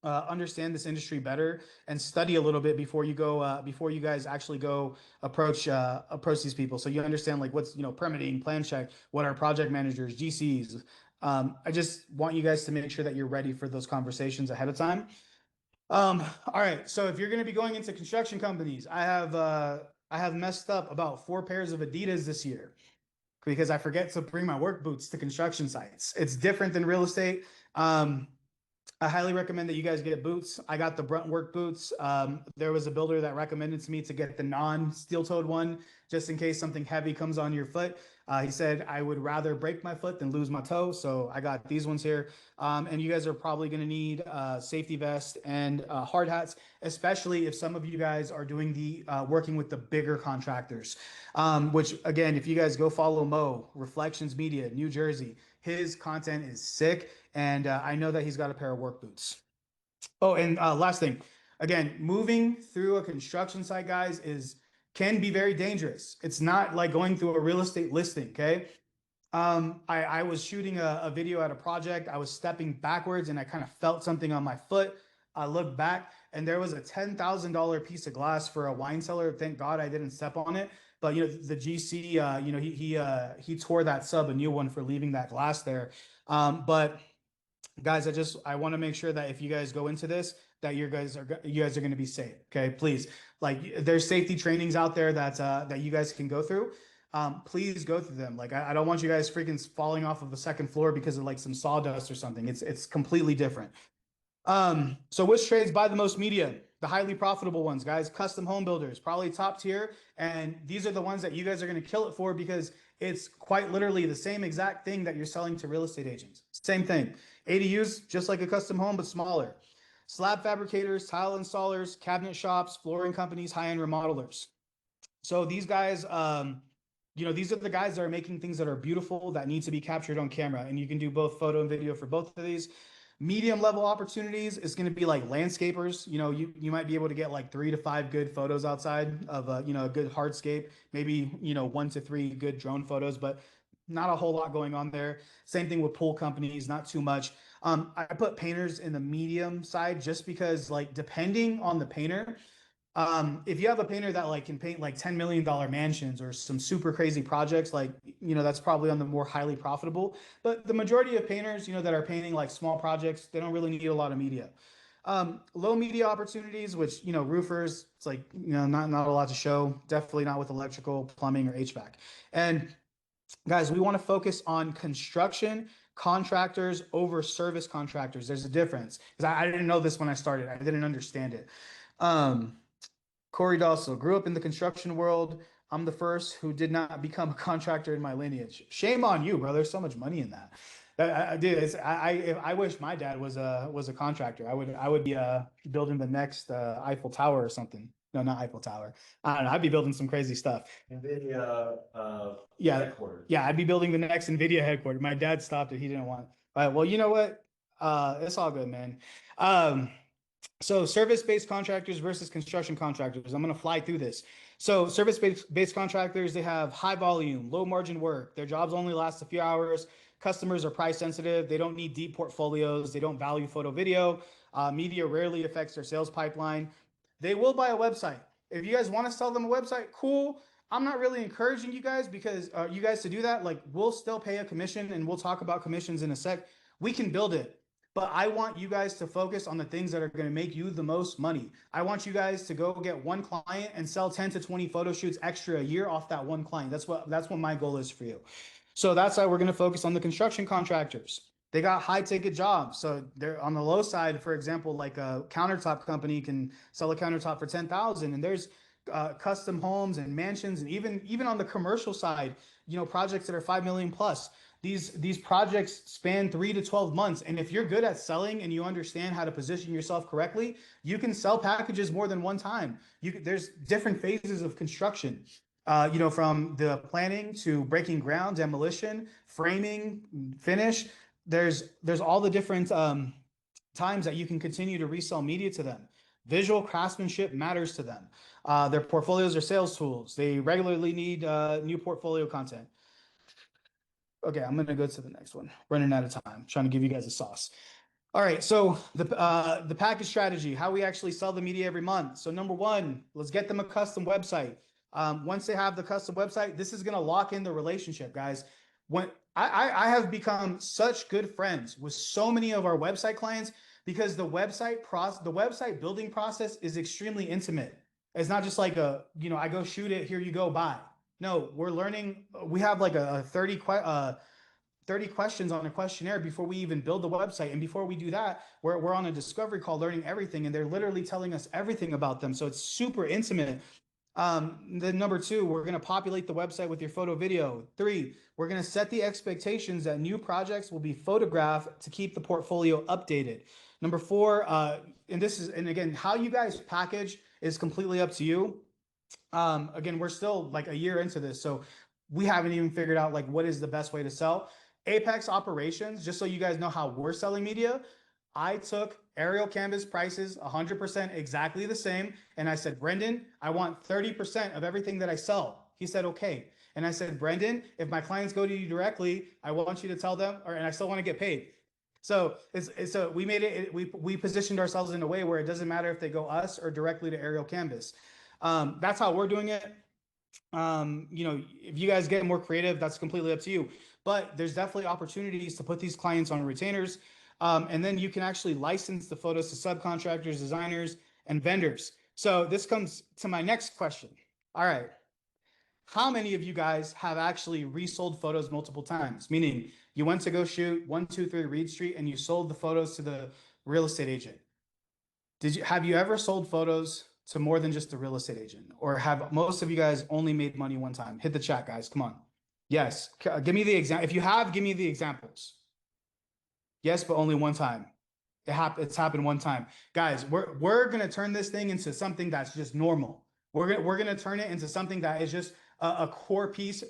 this industry better and study a little bit before you guys actually go approach these people, so you understand like what's permitting, plan check, what are project managers, GCs. I just want you guys to make sure that you're ready for those conversations ahead of time. All right, so if you're going to be going into construction companies, I have messed up about 4 pairs of Adidas this year because I forget to bring my work boots to construction sites. It's different than real estate. I highly recommend that you guys get boots. I got the brunt work boots. There was a builder that recommended to me to get the non-steel-toed one, just in case something heavy comes on your foot. He said I would rather break my foot than lose my toe, so I got these ones here. And you guys are probably going to need safety vest and hard hats, especially if some of you guys are doing the working with the bigger contractors. Which again, if you guys go follow Mo, Reflections Media, New Jersey, his content is sick, and I know that he's got a pair of work boots. Oh, and last thing, again, moving through a construction site, guys, can be very dangerous. It's not like going through a real estate listing, okay? I was shooting a video at a project. I was stepping backwards and I kind of felt something on my foot. I looked back and there was a $10,000 piece of glass for a wine cellar. Thank God I didn't step on it. But the GC, he tore that sub a new one for leaving that glass there. But guys, I want to make sure that if you guys go into this, that you guys are going to be safe. Okay, please. Like there's safety trainings out there that you guys can go through. Please go through them. Like I don't want you guys freaking falling off of the second floor because of like some sawdust or something. It's completely different. So which trades buy the most media? The highly profitable ones, guys. Custom home builders, probably top tier. And these are the ones that you guys are going to kill it for because it's quite literally the same exact thing that you're selling to real estate agents. Same thing. ADUs, just like a custom home, but smaller. Slab fabricators, tile installers, cabinet shops, flooring companies, high-end remodelers. So these guys, these are the guys that are making things that are beautiful that need to be captured on camera. And you can do both photo and video for both of these. Medium level opportunities is going to be like landscapers. You might be able to get like 3 to 5 good photos outside of a good hardscape, maybe 1 to 3 good drone photos, but not a whole lot going on there. Same thing with pool companies, not too much. I put painters in the medium side just because, like, depending on the painter, if you have a painter that like can paint like $10 million mansions or some super crazy projects, like, that's probably on the more highly profitable. But the majority of painters, that are painting like small projects, they don't really need a lot of media. Low media opportunities, which, roofers, it's like, not a lot to show. Definitely not with electrical, plumbing, or HVAC. And guys, we want to focus on construction contractors over service contractors. There's a difference because I didn't know this when I started. I didn't understand it. Um, Corey Dossel grew up in the construction world. I'm the first who did not become a contractor in my lineage. Shame on you, bro. There's so much money in that. Dude, I wish my dad was a contractor. I would be building the next Eiffel Tower or something. No, not Eiffel Tower. I don't know. I'd be building some crazy stuff. NVIDIA Yeah, headquarters. yeah, I'd be building the next NVIDIA headquarters. My dad stopped it. He didn't want. All right, well, you know what? It's all good, man. Um, so service-based contractors versus construction contractors. I'm going to fly through this. So service-based contractors, they have high volume, low margin work. Their jobs only last a few hours. Customers are price sensitive. They don't need deep portfolios. They don't value photo video. Media rarely affects their sales pipeline. They will buy a website. If you guys want to sell them a website, cool. I'm not really encouraging you guys because you guys to do that. Like, we'll still pay a commission, and we'll talk about commissions in a sec. We can build it. But I want you guys to focus on the things that are going to make you the most money. I want you guys to go get one client and sell 10 to 20 photo shoots extra a year off that one client. That's what my goal is for you. So that's why we're going to focus on the construction contractors. They got high ticket jobs. So they're on the low side, for example, like a countertop company can sell a countertop for 10,000, and there's custom homes and mansions, and even on the commercial side, projects that are 5 million plus. These projects span 3 to 12 months, and if you're good at selling and you understand how to position yourself correctly, you can sell packages more than one time. There's different phases of construction. From the planning to breaking ground, demolition, framing, finish. There's all the different times that you can continue to resell media to them. Visual craftsmanship matters to them. Their portfolios are sales tools. They regularly need new portfolio content. Okay, I'm gonna go to the next one. Running out of time. I'm trying to give you guys a sauce. All right, so the package strategy, how we actually sell the media every month. So number one, let's get them a custom website. Once they have the custom website, this is gonna lock in the relationship, guys. When I have become such good friends with so many of our website clients because the website building process is extremely intimate. It's not just like I go shoot it, here you go, bye. No, we're learning. We have like a 30 questions on a questionnaire before we even build the website. And before we do that, we're on a discovery call learning everything. And they're literally telling us everything about them. So it's super intimate. Then number two, we're going to populate the website with your photo video. Three, we're going to set the expectations that new projects will be photographed to keep the portfolio updated. Number four, and again, how you guys package is completely up to you. Again, we're still like a year into this, so we haven't even figured out like what is the best way to sell. Apex operations, just so you guys know how we're selling media. I took aerial canvas prices 100% exactly the same. And I said, Brendan, I want 30% of everything that I sell. He said, okay. And I said, Brendan, if my clients go to you directly, I want you to tell them, and I still want to get paid. So so we made it, we positioned ourselves in a way where it doesn't matter if they go us or directly to aerial canvas. That's how we're doing it. If you guys get more creative, that's completely up to you. But there's definitely opportunities to put these clients on retainers. And then you can actually license the photos to subcontractors, designers, and vendors. So this comes to my next question. All right. How many of you guys have actually resold photos multiple times? Meaning you went to go shoot 123 Reed Street and you sold the photos to the real estate agent. Have you ever sold photos to more than just the real estate agent? Or have most of you guys only made money one time? Hit the chat, guys. Come on. Yes. Give me the example. If you have, give me the examples. Yes, but only one time. It's happened one time. Guys, we're gonna turn this thing into something that's just normal. We're gonna turn it into something that is just a core piece,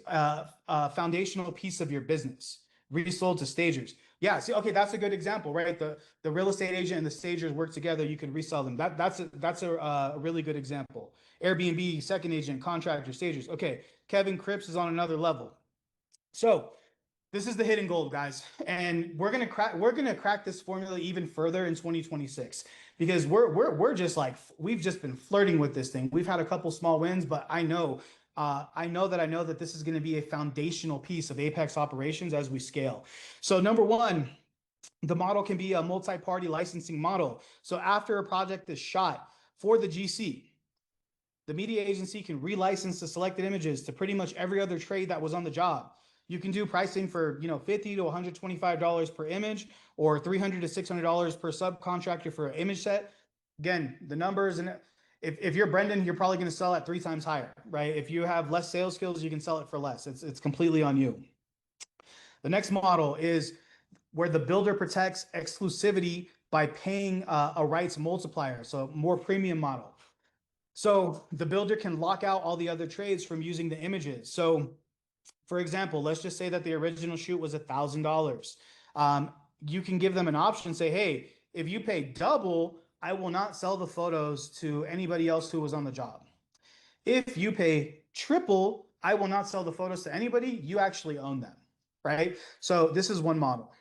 foundational piece of your business, resold to stagers. Yeah, see, okay, that's a good example, right? The real estate agent and the stagers work together. You can resell them. That's a really good example. Airbnb, second agent, contractor, stagers. Okay, Kevin Cripps is on another level. So this is the hidden gold, guys, and we're gonna crack this formula even further in 2026 because we're just like we've just been flirting with this thing. We've had a couple small wins, but I know that this is going to be a foundational piece of Apex operations as we scale. So number one, the model can be a multi-party licensing model. So after a project is shot for the GC, the media agency can relicense the selected images to pretty much every other trade that was on the job. You can do pricing for, $50 to $125 per image or $300 to $600 per subcontractor for an image set. Again, the numbers, and if you're Brendan, you're probably going to sell at 3 times higher, right? If you have less sales skills, you can sell it for less. It's completely on you. The next model is where the builder protects exclusivity by paying a rights multiplier, so more premium model. So the builder can lock out all the other trades from using the images. So for example, let's just say that the original shoot was $1,000. You can give them an option, say, hey, if you pay double, I will not sell the photos to anybody else who was on the job. If you pay triple, I will not sell the photos to anybody. You actually own them, right? So this is one model.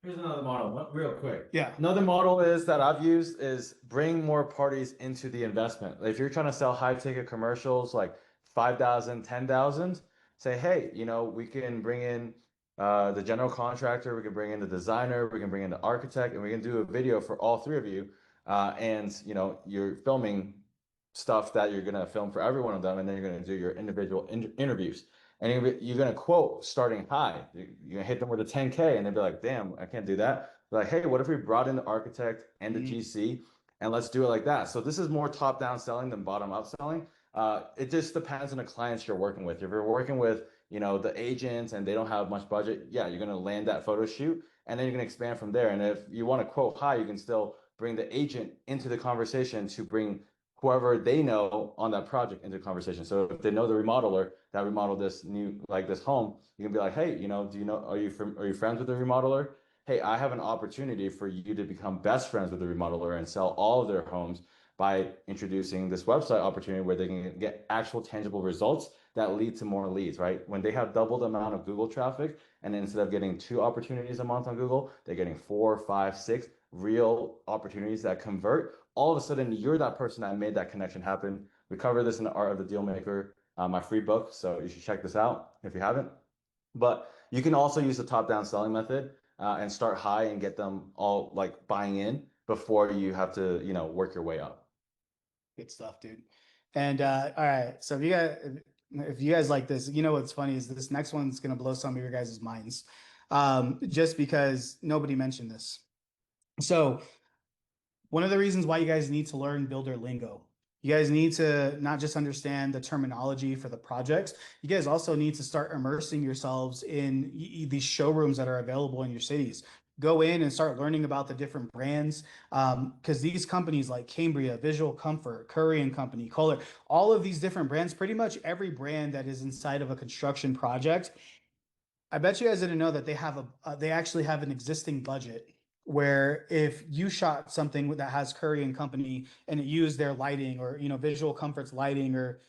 Here's another model, real quick. Yeah. Another model is that I've used is bring more parties into the investment. If you're trying to sell high ticket commercials like 5,000, 10,000, say, hey, we can bring in the general contractor, we can bring in the designer, we can bring in the architect, and we can do a video for all three of you. And you're filming stuff that you're gonna film for every one of them, and then you're gonna do your individual interviews. And you're gonna quote starting high. You're gonna hit them with a 10K, and they'll be like, "Damn, I can't do that." They're like, "Hey, what if we brought in the architect and the GC, and let's do it like that?" So this is more top-down selling than bottom-up selling. It just depends on the clients you're working with. If you're working with, the agents and they don't have much budget, yeah, you're gonna land that photo shoot, and then you're gonna expand from there. And if you want to quote high, you can still bring the agent into the conversation to bring whoever they know on that project into conversation. So if they know the remodeler that remodeled this this home, you can be like, hey, are you friends with the remodeler? Hey, I have an opportunity for you to become best friends with the remodeler and sell all of their homes by introducing this website opportunity where they can get actual tangible results that lead to more leads, right? When they have double the amount of Google traffic, and instead of getting 2 opportunities a month on Google, they're getting 4, 5, 6 real opportunities that convert. All of a sudden, you're that person that made that connection happen. We cover this in the Art of the Deal Maker, my free book, so you should check this out if you haven't. But you can also use the top-down selling method and start high and get them all like buying in before you have to, work your way up. Good stuff, dude. And all right, so if you guys like this, what's funny is this next one's gonna blow some of your guys' minds, just because nobody mentioned this. So one of the reasons why you guys need to learn builder lingo, you guys need to not just understand the terminology for the projects, you guys also need to start immersing yourselves in these showrooms that are available in your cities. Go in and start learning about the different brands, because these companies like Cambria, Visual Comfort, Curry and Company, Kohler, all of these different brands, pretty much every brand that is inside of a construction project, I bet you guys didn't know that they actually have an existing budget where if you shot something that has Curry and Company and it used their lighting or Visual Comfort's lighting or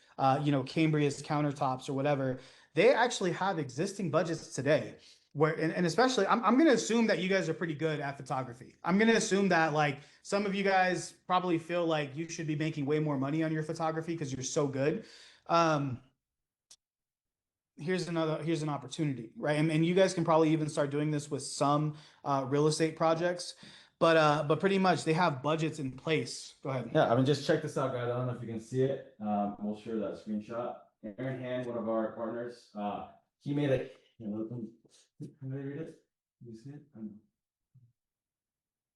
Cambria's countertops or whatever, they actually have existing budgets today. Where and especially I'm gonna assume that you guys are pretty good at photography. I'm gonna assume that like some of you guys probably feel like you should be making way more money on your photography because you're so good. Um, here's an opportunity, right? And you guys can probably even start doing this with some real estate projects, but pretty much they have budgets in place. Go ahead. Yeah, I mean, just check this out, guys. I don't know if you can see it. We'll share that screenshot. Aaron Hand, one of our partners, he made a. Can they read it? Can you see it?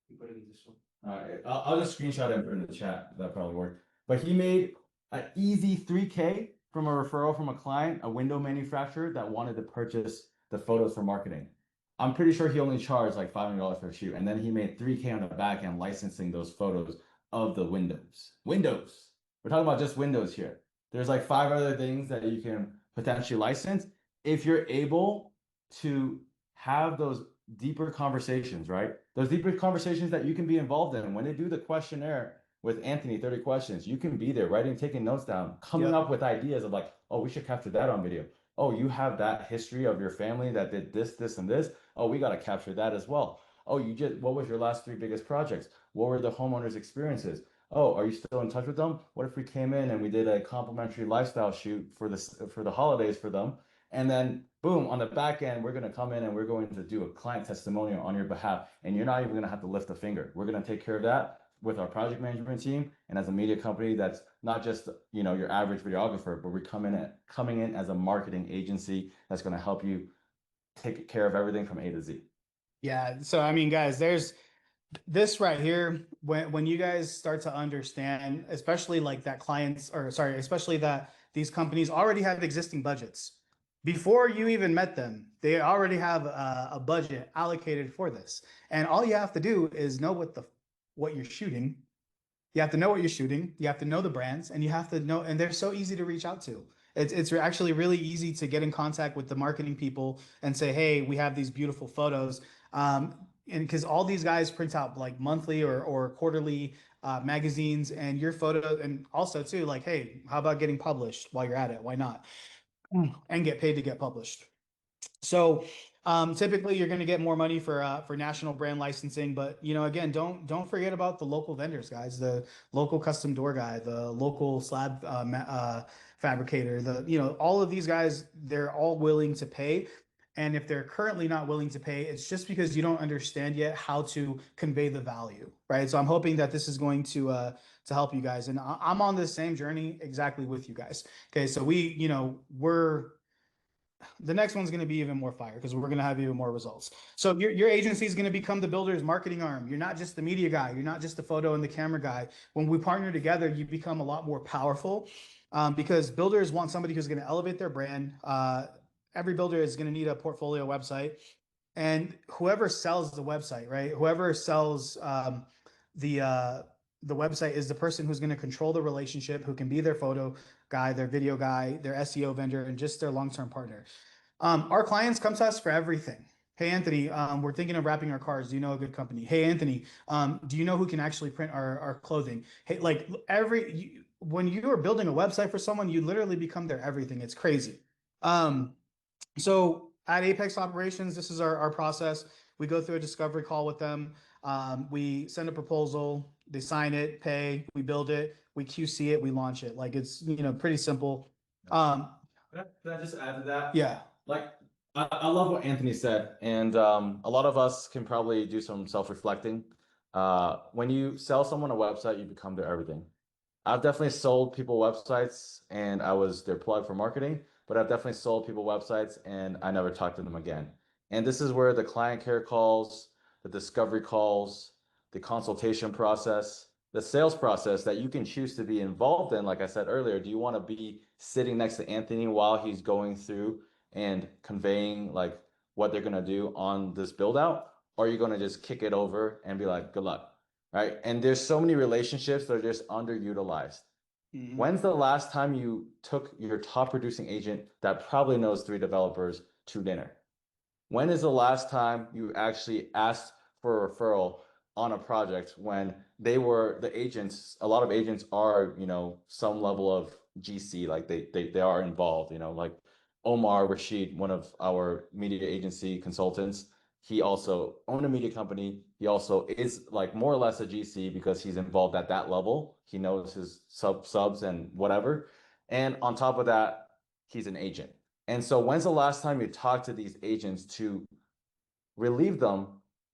You put it in this one. All right, I'll just screenshot it and put it in the chat. That probably worked. But he made an easy 3K from a referral from a client, a window manufacturer that wanted to purchase the photos for marketing. I'm pretty sure he only charged like $500 for a shoot, and then he made 3K on the back end licensing those photos of the windows. Windows. We're talking about just windows here. There's like 5 other things that you can potentially licensed if you're able to have those deeper conversations, right? Those deeper conversations that you can be involved in. When they do the questionnaire with Anthony, 30 questions, you can be there writing, taking notes down, coming Yep. up with ideas of like, oh, we should capture that on video. Oh, you have that history of your family that did this, this, and this. Oh, we got to capture that as well. Oh, what was your last three biggest projects? What were the homeowners' experiences? Oh, are you still in touch with them? What if we came in and we did a complimentary lifestyle shoot for the holidays for them? And then boom, on the back end, we're going to come in and we're going to do a client testimonial on your behalf. And you're not even going to have to lift a finger. We're going to take care of that with our project management team. And as a media company, that's not just, your average videographer, but we're coming in as a marketing agency that's going to help you take care of everything from A to Z. Yeah. So I mean, guys, there's this right here. When you guys start to understand, especially like that clients, or sorry, especially that these companies already have existing budgets. Before you even met them, they already have a budget allocated for this. And all you have to do is know what you're shooting. You have to know what you're shooting. You have to know the brands, and you have to know, and they're so easy to reach out to. It's actually really easy to get in contact with the marketing people and say, hey, we have these beautiful photos. And because all these guys print out like monthly or quarterly magazines, and your photo, and also too, like, hey, how about getting published while you're at it? Why not? And get paid to get published. So typically you're going to get more money for national brand licensing, but again, don't forget about the local vendors, guys. The local custom door guy, the local slab fabricator, all of these guys, they're all willing to pay. And if they're currently not willing to pay, it's just because you don't understand yet how to convey the value, right? So I'm hoping that this is going to help you guys, and I'm on this same journey exactly with you guys. Okay, so we're the next one's going to be even more fire because we're going to have even more results. So your agency is going to become the builder's marketing arm. You're not just the media guy. You're not just the photo and the camera guy. When we partner together, you become a lot more powerful because builders want somebody who's going to elevate their brand. Every builder is going to need a portfolio website, and whoever sells the website, right? Whoever sells the uh, the website is the person who's going to control the relationship, who can be their photo guy, their video guy, their SEO vendor, and just their long-term partner. Our clients come to us for everything. Hey, Anthony, we're thinking of wrapping our cars. Do you know a good company? Hey, Anthony, do you know who can actually print our clothing? Hey, like when you are building a website for someone, you literally become their everything. It's crazy. Um, so at Apex Operations, this is our process. We go through a discovery call with them. We send a proposal, they sign it, pay, we build it, we QC it, we launch it. Like it's pretty simple. Um, Can I just add to that? yeah. Like, I love what Anthony said, and a lot of us can probably do some self-reflecting. When you sell someone a website, you become their everything. I've definitely sold people websites and I was their plug for marketing, but I've definitely sold people websites and I never talked to them again. And this is where the client care calls, the discovery calls, the consultation process, the sales process that you can choose to be involved in. Like I said earlier, do you want to be sitting next to Anthony while he's going through and conveying like what they're going to do on this build out? Or are you going to just kick it over and be like, good luck? Right? And there's so many relationships that are just underutilized. Mhm. When's the last time you took your top producing agent that probably knows three developers to dinner? When is the last time you actually asked for a referral on a project when they were the agents? A lot of agents are, some level of GC, like they are involved, like Omar Rashid, one of our media agency consultants. He also owned a media company. He also is like more or less a GC because he's involved at that level. He knows his subs and whatever. And on top of that, he's an agent. And so, when's the last time you talked to these agents to relieve them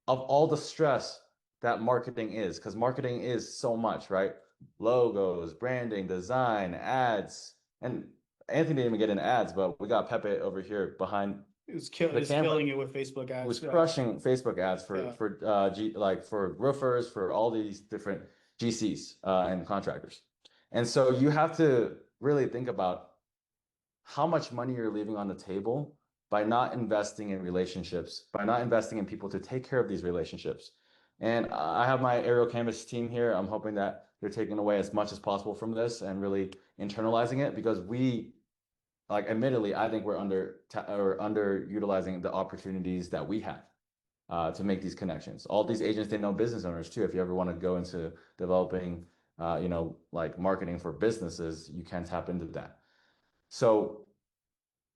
of all the stress that marketing is? Because marketing is so much, right? Logos, branding, design, ads. And Anthony didn't even get in ads, but we got Pepe over here behind It the was camera killing it with Facebook who was ads. Yeah. crushing Facebook ads for Yeah. for like for roofers, for all these different GCs and contractors. And so you have to really think about how much money you're leaving on the table by not investing in relationships, by not investing in people to take care of these relationships. And I have my aerial canvas team here. I'm hoping that they're taking away as much as possible from this and really internalizing it because like admittedly, I think we're or underutilizing the opportunities that we have to make these connections. All these agents, they know business owners too. If you ever want to go into developing, like marketing for businesses, you can tap into that. So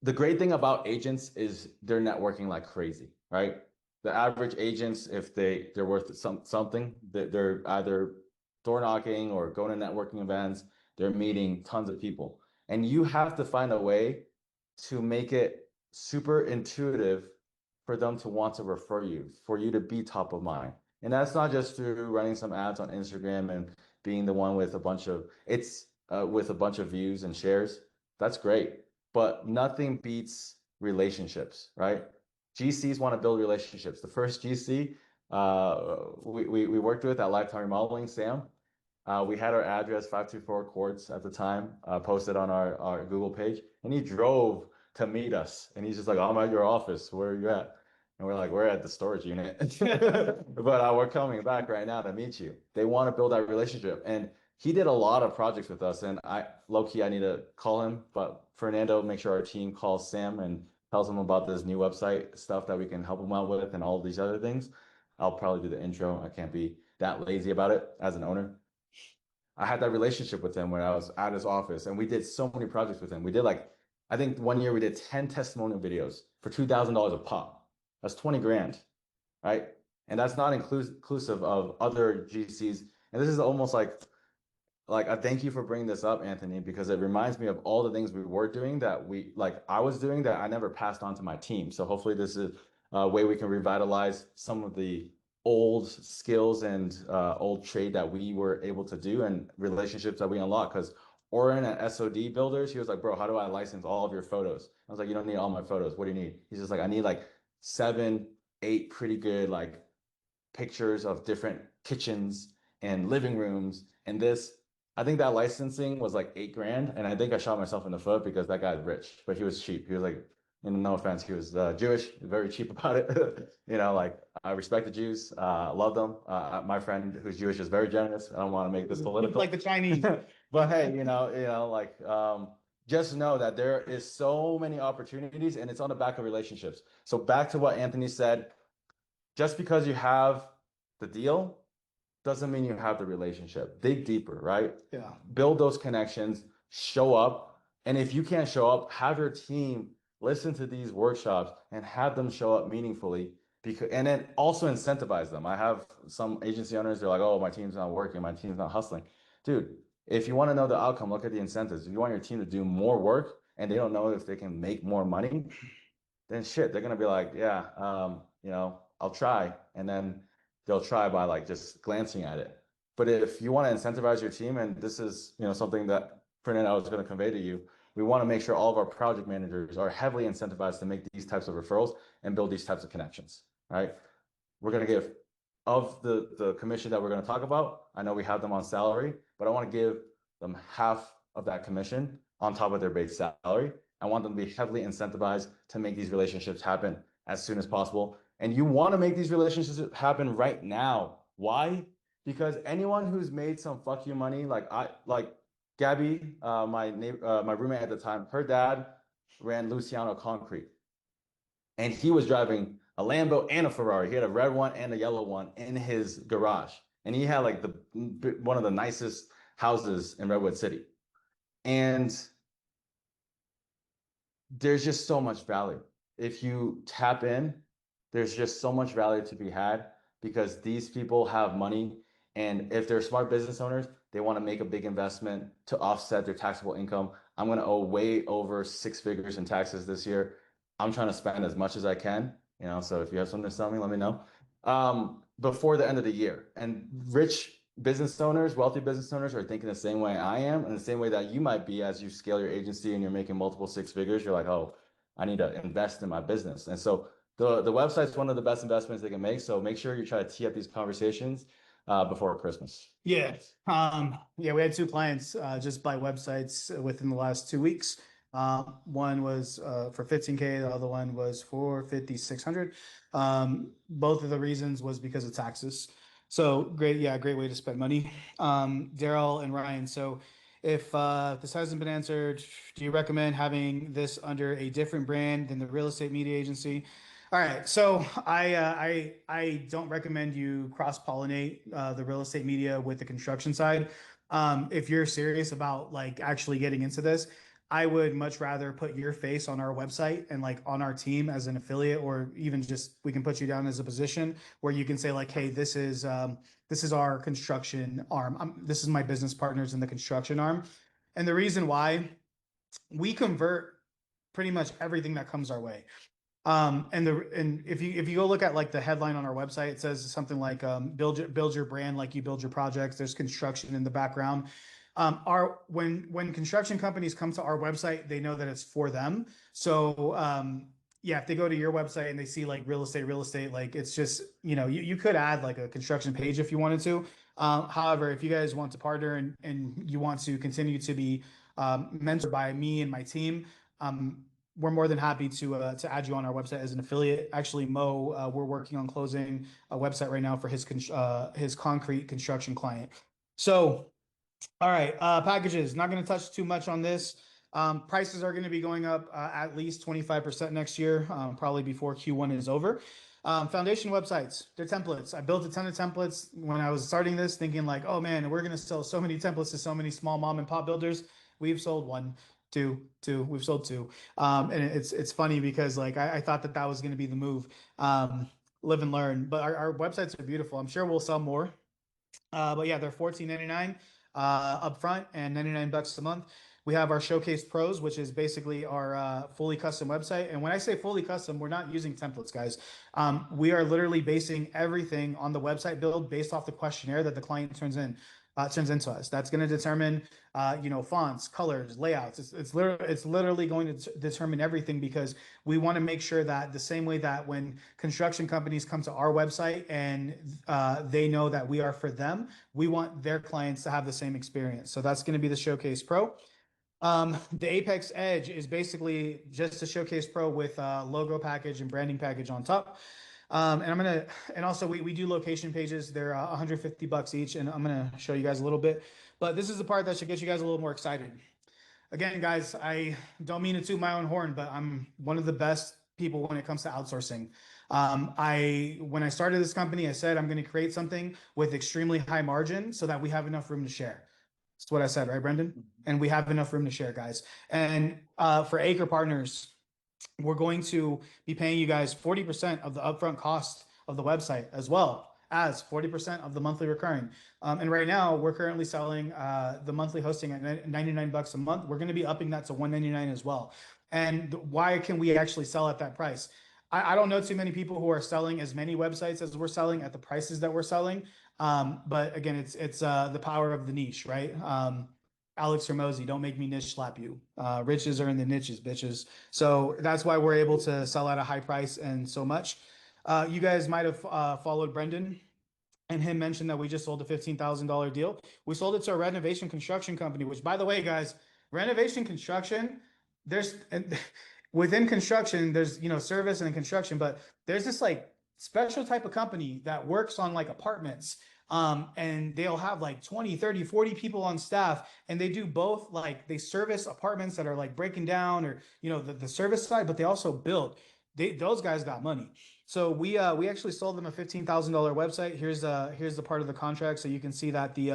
the great thing about agents is they're networking like crazy, right? The average agents, if they're worth something, they're either door knocking or going to networking events, they're meeting tons of people. And you have to find a way to make it super intuitive for them to want to refer you, for you to be top of mind. And that's not just through running some ads on Instagram and being the one with a bunch of with a bunch of views and shares. That's great, but nothing beats relationships, right? GCs want to build relationships. The first GC we worked with at Lifetime Remodeling, Sam, we had our address 524 Courts at the time, posted on our Google page, and he drove to meet us. And he's just like, I'm at your office. Where are you at? And we're like, we're at the storage unit. But we're coming back right now to meet you. They want to build that relationship. And he did a lot of projects with us. And low key, I need to call him. But Fernando, make sure our team calls Sam and tells him about this new website stuff that we can help him out with and all these other things. I'll probably do the intro. I can't be that lazy about it as an owner. I had that relationship with him when I was at his office, and we did so many projects with him. We did like, I think one year we did 10 testimonial videos for $2,000 a pop. That's 20 grand, right? And that's not inclusive of other GCs. And this is almost like I thank you for bringing this up, Anthony, because it reminds me of all the things we were doing that I was doing that I never passed on to my team. So hopefully this is a way we can revitalize some of the old skills and old trade that we were able to do and relationships that we unlocked. Because Oren at SOD Builders, he was like, bro, how do I license all of your photos? I was like, you don't need all my photos. What do you need? He's just like, I need like 7, 8 pretty good like pictures of different kitchens and living rooms and this. I think that licensing was like 8 grand, and I think I shot myself in the foot because that guy's rich, but he was cheap. He was like, no offense, he was Jewish, very cheap about it. Like I respect the Jews, love them. My friend who's Jewish is very generous. I don't want to make this political, Like the Chinese. but hey, like just know that there is so many opportunities, and it's on the back of relationships. So back to what Anthony said, just because you have the deal doesn't mean you have the relationship. Dig deeper, right? Yeah. Build those connections, show up. And if you can't show up, have your team listen to these workshops and have them show up meaningfully. And then also incentivize them. I have some agency owners, they're like, oh, my team's not working, my team's not hustling. Dude, if you want to know the outcome, look at the incentives. If you want your team to do more work and they don't know if they can make more money, then shit, they're gonna be like, yeah, I'll try, and then they'll try by like just glancing at it. But if you want to incentivize your team, and this is something that Fernand I was going to convey to you, we want to make sure all of our project managers are heavily incentivized to make these types of referrals and build these types of connections. Right? We're going to give of the commission that we're going to talk about. I know we have them on salary, but I want to give them half of that commission on top of their base salary. I want them to be heavily incentivized to make these relationships happen as soon as possible. And you want to make these relationships happen right now. Why? Because anyone who's made some fuck you money, like Gabby, my roommate at the time, her dad ran Luciano Concrete, and he was driving a Lambo and a Ferrari. He had a red one and a yellow one in his garage, and he had like the one of the nicest houses in Redwood City. And there's just so much value. If you tap in, there's just so much value to be had because these people have money. And if they're smart business owners, they want to make a big investment to offset their taxable income. I'm going to owe way over 6 figures in taxes this year. I'm trying to spend as much as I can, so if you have something to sell me, let me know. Before the end of the year. And rich business owners, wealthy business owners are thinking the same way I am, and the same way that you might be as you scale your agency and you're making multiple 6 figures. You're like, oh, I need to invest in my business. And so the website's one of the best investments they can make. So make sure you try to tee up these conversations before Christmas. Yeah. Yeah, we had 2 clients just by websites within the last 2 weeks. One was for 15K, the other one was for 5,600. Both of the reasons was because of taxes. So great, yeah, great way to spend money. Daryl and Ryan. So If this hasn't been answered, do you recommend having this under a different brand than the real estate media agency? All right, so I don't recommend you cross-pollinate the real estate media with the construction side. If you're serious about like actually getting into this, I would much rather put your face on our website and like on our team as an affiliate, or even just we can put you down as a position where you can say like, hey, this is our construction arm. This is my business partners in the construction arm, and the reason why we convert pretty much everything that comes our way. And if you go look at like the headline on our website, it says something like build your brand like you build your projects. There's construction in the background. Our when construction companies come to our website, they know that it's for them. So yeah, if they go to your website and they see like real estate, like it's just, you could add like a construction page if you wanted to. However, if you guys want to partner and you want to continue to be mentored by me and my team, we're more than happy to add you on our website as an affiliate. Actually, Mo, we're working on closing a website right now for his concrete construction client. So, all right, packages. Not going to touch too much on this. Prices are going to be going up at least 25% next year, probably before Q1 is over. Foundation websites, they're templates. I built a ton of templates when I was starting this, thinking like, oh man, we're going to sell so many templates to so many small mom and pop builders. We've sold one, two. We've sold two. And it's funny because like I thought that that was going to be the move. Live and learn. But our websites are beautiful. I'm sure we'll sell more. But yeah, they're $14.99 up front and 99 bucks a month. We have our Showcase Pros, which is basically our fully custom website. And when I say fully custom, we're not using templates, guys. We are literally basing everything on the website build based off the questionnaire that the client turns into us. That's going to determine, fonts, colors, layouts. It's literally going to determine everything because we want to make sure that the same way that when construction companies come to our website and they know that we are for them, we want their clients to have the same experience. So that's going to be the Showcase Pro. The Apex Edge is basically just a Showcase Pro with a logo package and branding package on top. And also we do location pages. They're 150 bucks each, and I'm gonna show you guys a little bit. But this is the part that should get you guys a little more excited. Again, guys, I don't mean to toot my own horn, but I'm one of the best people when it comes to outsourcing. When I started this company, I said I'm going to create something with extremely high margin so that we have enough room to share. That's what I said, right, Brendan? And we have enough room to share, guys. And for ACRE partners, we're going to be paying you guys 40% of the upfront cost of the website as well as 40% of the monthly recurring. And right now we're currently selling the monthly hosting at 99 bucks a month. We're going to be upping that to 199 as well. And why can we actually sell at that price? I don't know too many people who are selling as many websites as we're selling at the prices that we're selling. But again, it's the power of the niche, right? Alex Hermosi, don't make me niche slap you. Riches are in the niches, bitches. So that's why we're able to sell at a high price and so much. You guys might have followed Brendan and him mentioned that we just sold a $15,000 deal. We sold it to a renovation construction company, which, by the way, guys, renovation construction, there's within construction, there's, service and construction, but there's this like special type of company that works on like apartments. And they'll have like 20, 30, 40 people on staff, and they do both, like they service apartments that are like breaking down, or, the service side, but they also build. Those guys got money. So we actually sold them a $15,000 website. Here's the part of the contract, so you can see that the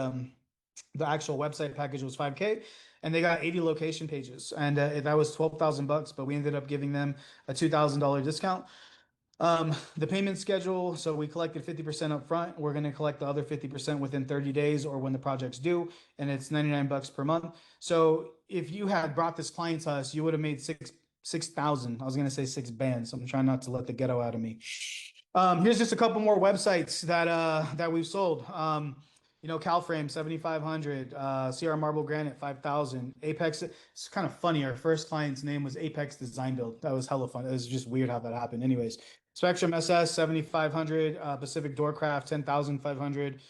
actual website package was 5K, and they got 80 location pages, and that was 12,000 bucks. But we ended up giving them a $2,000 discount. The payment schedule. So we collected 50% up front. We're going to collect the other 50% within 30 days or when the project's due, and it's 99 bucks per month. So if you had brought this client to us, you would have made 6,000. I was going to say 6 bands. So I'm trying not to let the ghetto out of me. Here's just a couple more websites that we've sold. CalFrame 7,500, CR Marble Granite 5,000, Apex. It's kind of funny. Our first client's name was Apex Design Build. That was hella fun. It was just weird how that happened. Anyways, Spectrum SS 7,500, Pacific Doorcraft 10,500,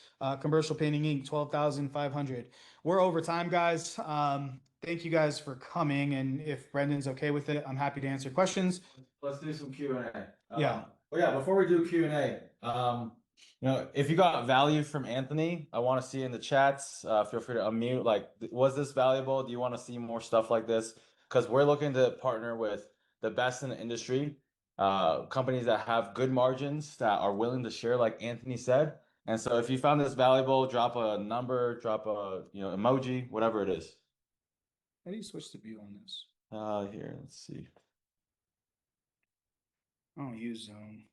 Commercial Painting Inc. 12,500. We're over time, guys. Thank you guys for coming, and if Brendan's okay with it, I'm happy to answer questions. Let's do some Q&A. Yeah. Well, yeah, before we do Q&A, If you got value from Anthony, I want to see in the chats. Feel free to unmute. Like, was this valuable? Do you want to see more stuff like this? Because we're looking to partner with the best in the industry, companies that have good margins that are willing to share, like Anthony said. And so, if you found this valuable, drop a number, drop a emoji, whatever it is. How do you switch to view on this? Here, let's see. I don't use Zoom.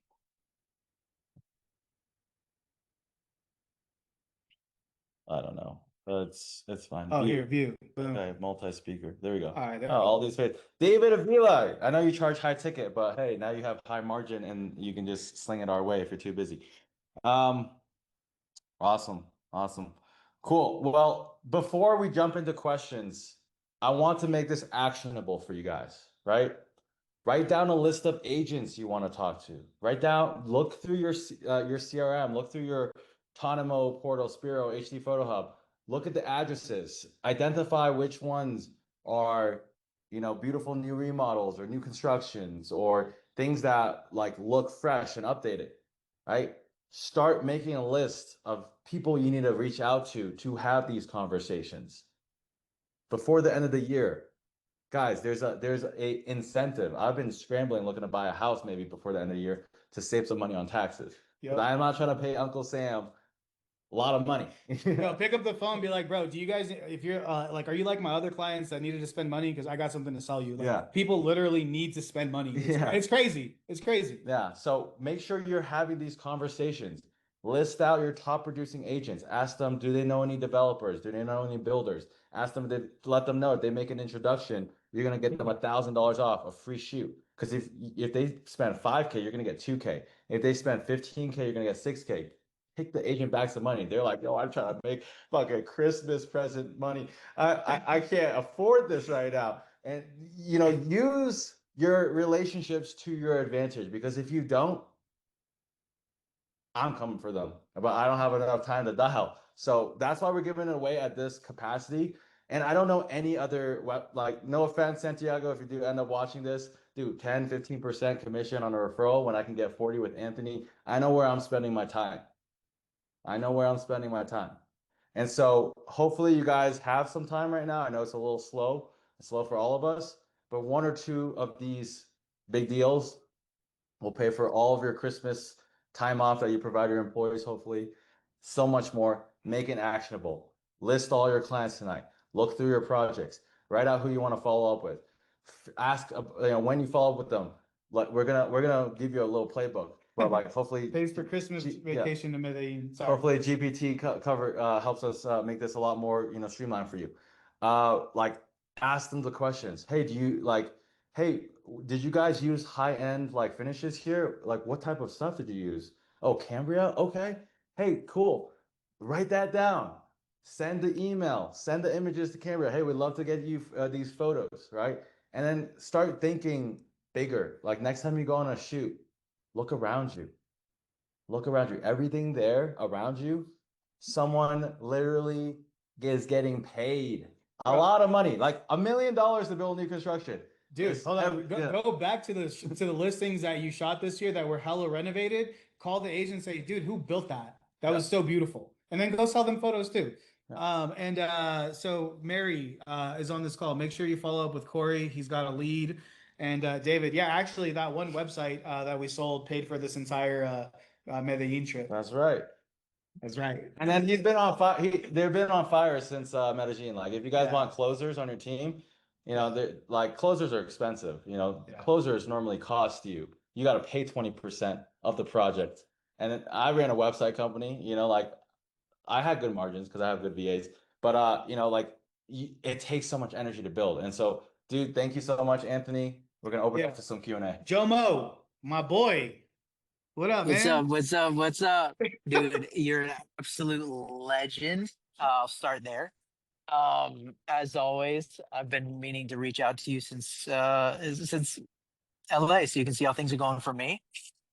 I don't know. It's fine. Oh, here, view. Boom. Okay, multi-speaker. There we go. All right, there Oh, we all go. these fades. David Avila. I know you charge high ticket, but hey, now you have high margin and you can just sling it our way if you're too busy. Um, awesome. Awesome. Cool. Well, before we jump into questions, I want to make this actionable for you guys, right? Write down a list of agents you want to talk to. Write down, look through your CRM, look through your Tonimo portal, Spiro, HD Photo Hub. Look at the addresses. Identify which ones are, beautiful new remodels or new constructions or things that like look fresh and updated, right? Start making a list of people you need to reach out to have these conversations before the end of the year. Guys, there's a incentive. I've been scrambling looking to buy a house maybe before the end of the year to save some money on taxes. But Yep. I'm not trying to pay Uncle Sam a lot of money. Yo, pick up the phone, be like, bro, do you guys, if you're like, are you like my other clients that needed to spend money? Because I got something to sell you. Like, Yeah. people literally need to spend money. Yeah. It's crazy. It's crazy. Yeah. So make sure you're having these conversations. List out your top producing agents. Ask them, do they know any developers? Do they know any builders? Ask them to let them know if they make an introduction, you're gonna get them $1,000 off a free shoot. Because if they spend 5K, you're gonna get 2K. If they spend 15K, you're gonna get 6K. Kick the agent back some money. They're like, yo, I'm trying to make fucking Christmas present money. I can't afford this right now. And use your relationships to your advantage because if you don't, I'm coming for them, but I don't have enough time to dial. So that's why we're giving it away at this capacity. And I don't know any other like no offense, Santiago, if you do end up watching this, do 10, 15% commission on a referral when I can get 40 with Anthony. I know where I'm spending my time. I know where I'm spending my time. And so hopefully you guys have some time right now. I know it's a little slow, it's slow for all of us, but one or two of these big deals will pay for all of your Christmas time off that you provide your employees, hopefully. So much more. Make it actionable. List all your clients tonight. Look through your projects. Write out who you want to follow up with. Ask when you follow up with them. Like we're gonna give you a little playbook, but like hopefully, Pays for Christmas Yeah, vacation to Medellin. Sorry. hopefully GPT cover helps us make this a lot more streamlined for you. Like ask them the questions. Hey, do you like? Hey, did you guys use high-end like finishes here? Like what type of stuff did you use? Oh, Cambria. Okay. Hey, cool. Write that down. Send the email. Send the images to Cambria. Hey, we'd love to get you these photos, right? And then start thinking bigger. Like next time you go on a shoot, look around you. Look around you. Everything there around you, someone literally is getting paid a Bro, lot of money, like $1 million to build new construction. dude, hold on. Go back to the listings that you shot this year that were hella renovated. Call the agent and say, dude, who built that? That Yeah, was so beautiful. And then go sell them photos too. yeah. So Mary is on this call. Make sure you follow up with Corey. He's got a lead. And David, yeah, actually, that one website that we sold paid for this entire Medellin trip. That's right. That's right. And then he's been on fire. They've been on fire since Medellin. Like, if you guys Yeah, want closers on your team, yeah, they're like closers are expensive. yeah. Closers normally cost you got to pay 20% of the project. And then I ran a website company. Like I had good margins because I have good VAs, but like it takes so much energy to build. And so, dude, thank you so much, Anthony. We're gonna open up Yeah. to some Q&A. Jomo, my boy. What up, What's man? up? What's up? What's up? Dude, you're an absolute legend. I'll start there. As always, I've been meaning to reach out to you since LA, so you can see how things are going for me.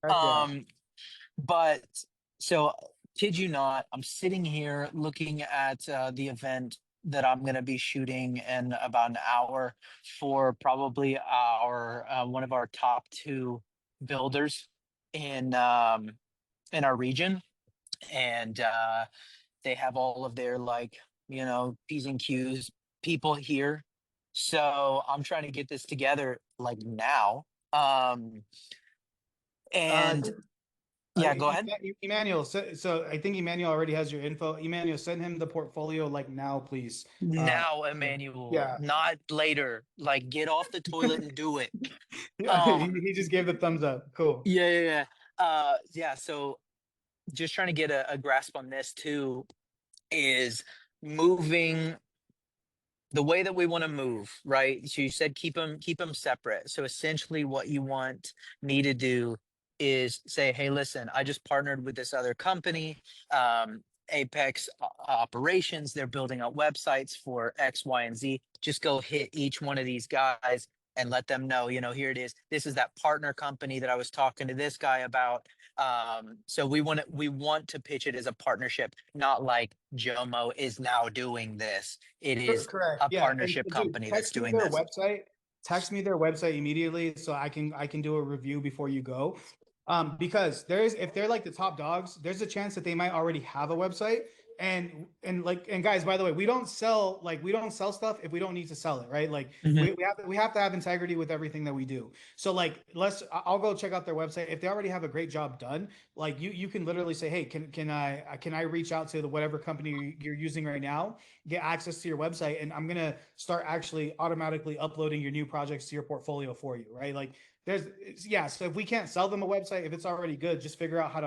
Heck yeah. Um, but so kid you not, I'm sitting here looking at the event that I'm going to be shooting in about an hour for probably our one of our top two builders in in our region. and they have all of their like, P's and Q's people here. So I'm trying to get this together like now. Uh, And yeah, go ahead. Emmanuel, so I think Emmanuel already has your info. Emmanuel, send him the portfolio like now, please. Now, Yeah. Emmanuel, Yeah. not later. Like, get off the toilet and do it. Yeah, Um, he just gave the thumbs up. Cool. yeah, yeah, yeah. Yeah. So just trying to get a grasp on this too is moving the way that we want to move, right? So you said keep them separate. So essentially what you want me to do is say, hey, listen, I just partnered with this other company, Apex Operations. They're building out websites for X, Y, and Z. Just go hit each one of these guys and let them know, here it is. This is that partner company that I was talking to this guy about. So we want to pitch it as a partnership, not like Jomo is now doing this. It is Correct. a Yeah. And partnership dude, company that's text me doing their this. website. Text me their website immediately so I can do a review before you go. Because if they're like the top dogs, there's a chance that they might already have a website. And guys, by the way, we don't sell stuff if we don't need to sell it, right? Like Mhm. we have to have integrity with everything that we do. So like I'll go check out their website. If they already have a great job done, like you can literally say, hey, can I reach out to the whatever company you're using right now, get access to your website, and I'm gonna start actually automatically uploading your new projects to your portfolio for you, right? Like yeah. So if we can't sell them a website, if it's already good, just figure out how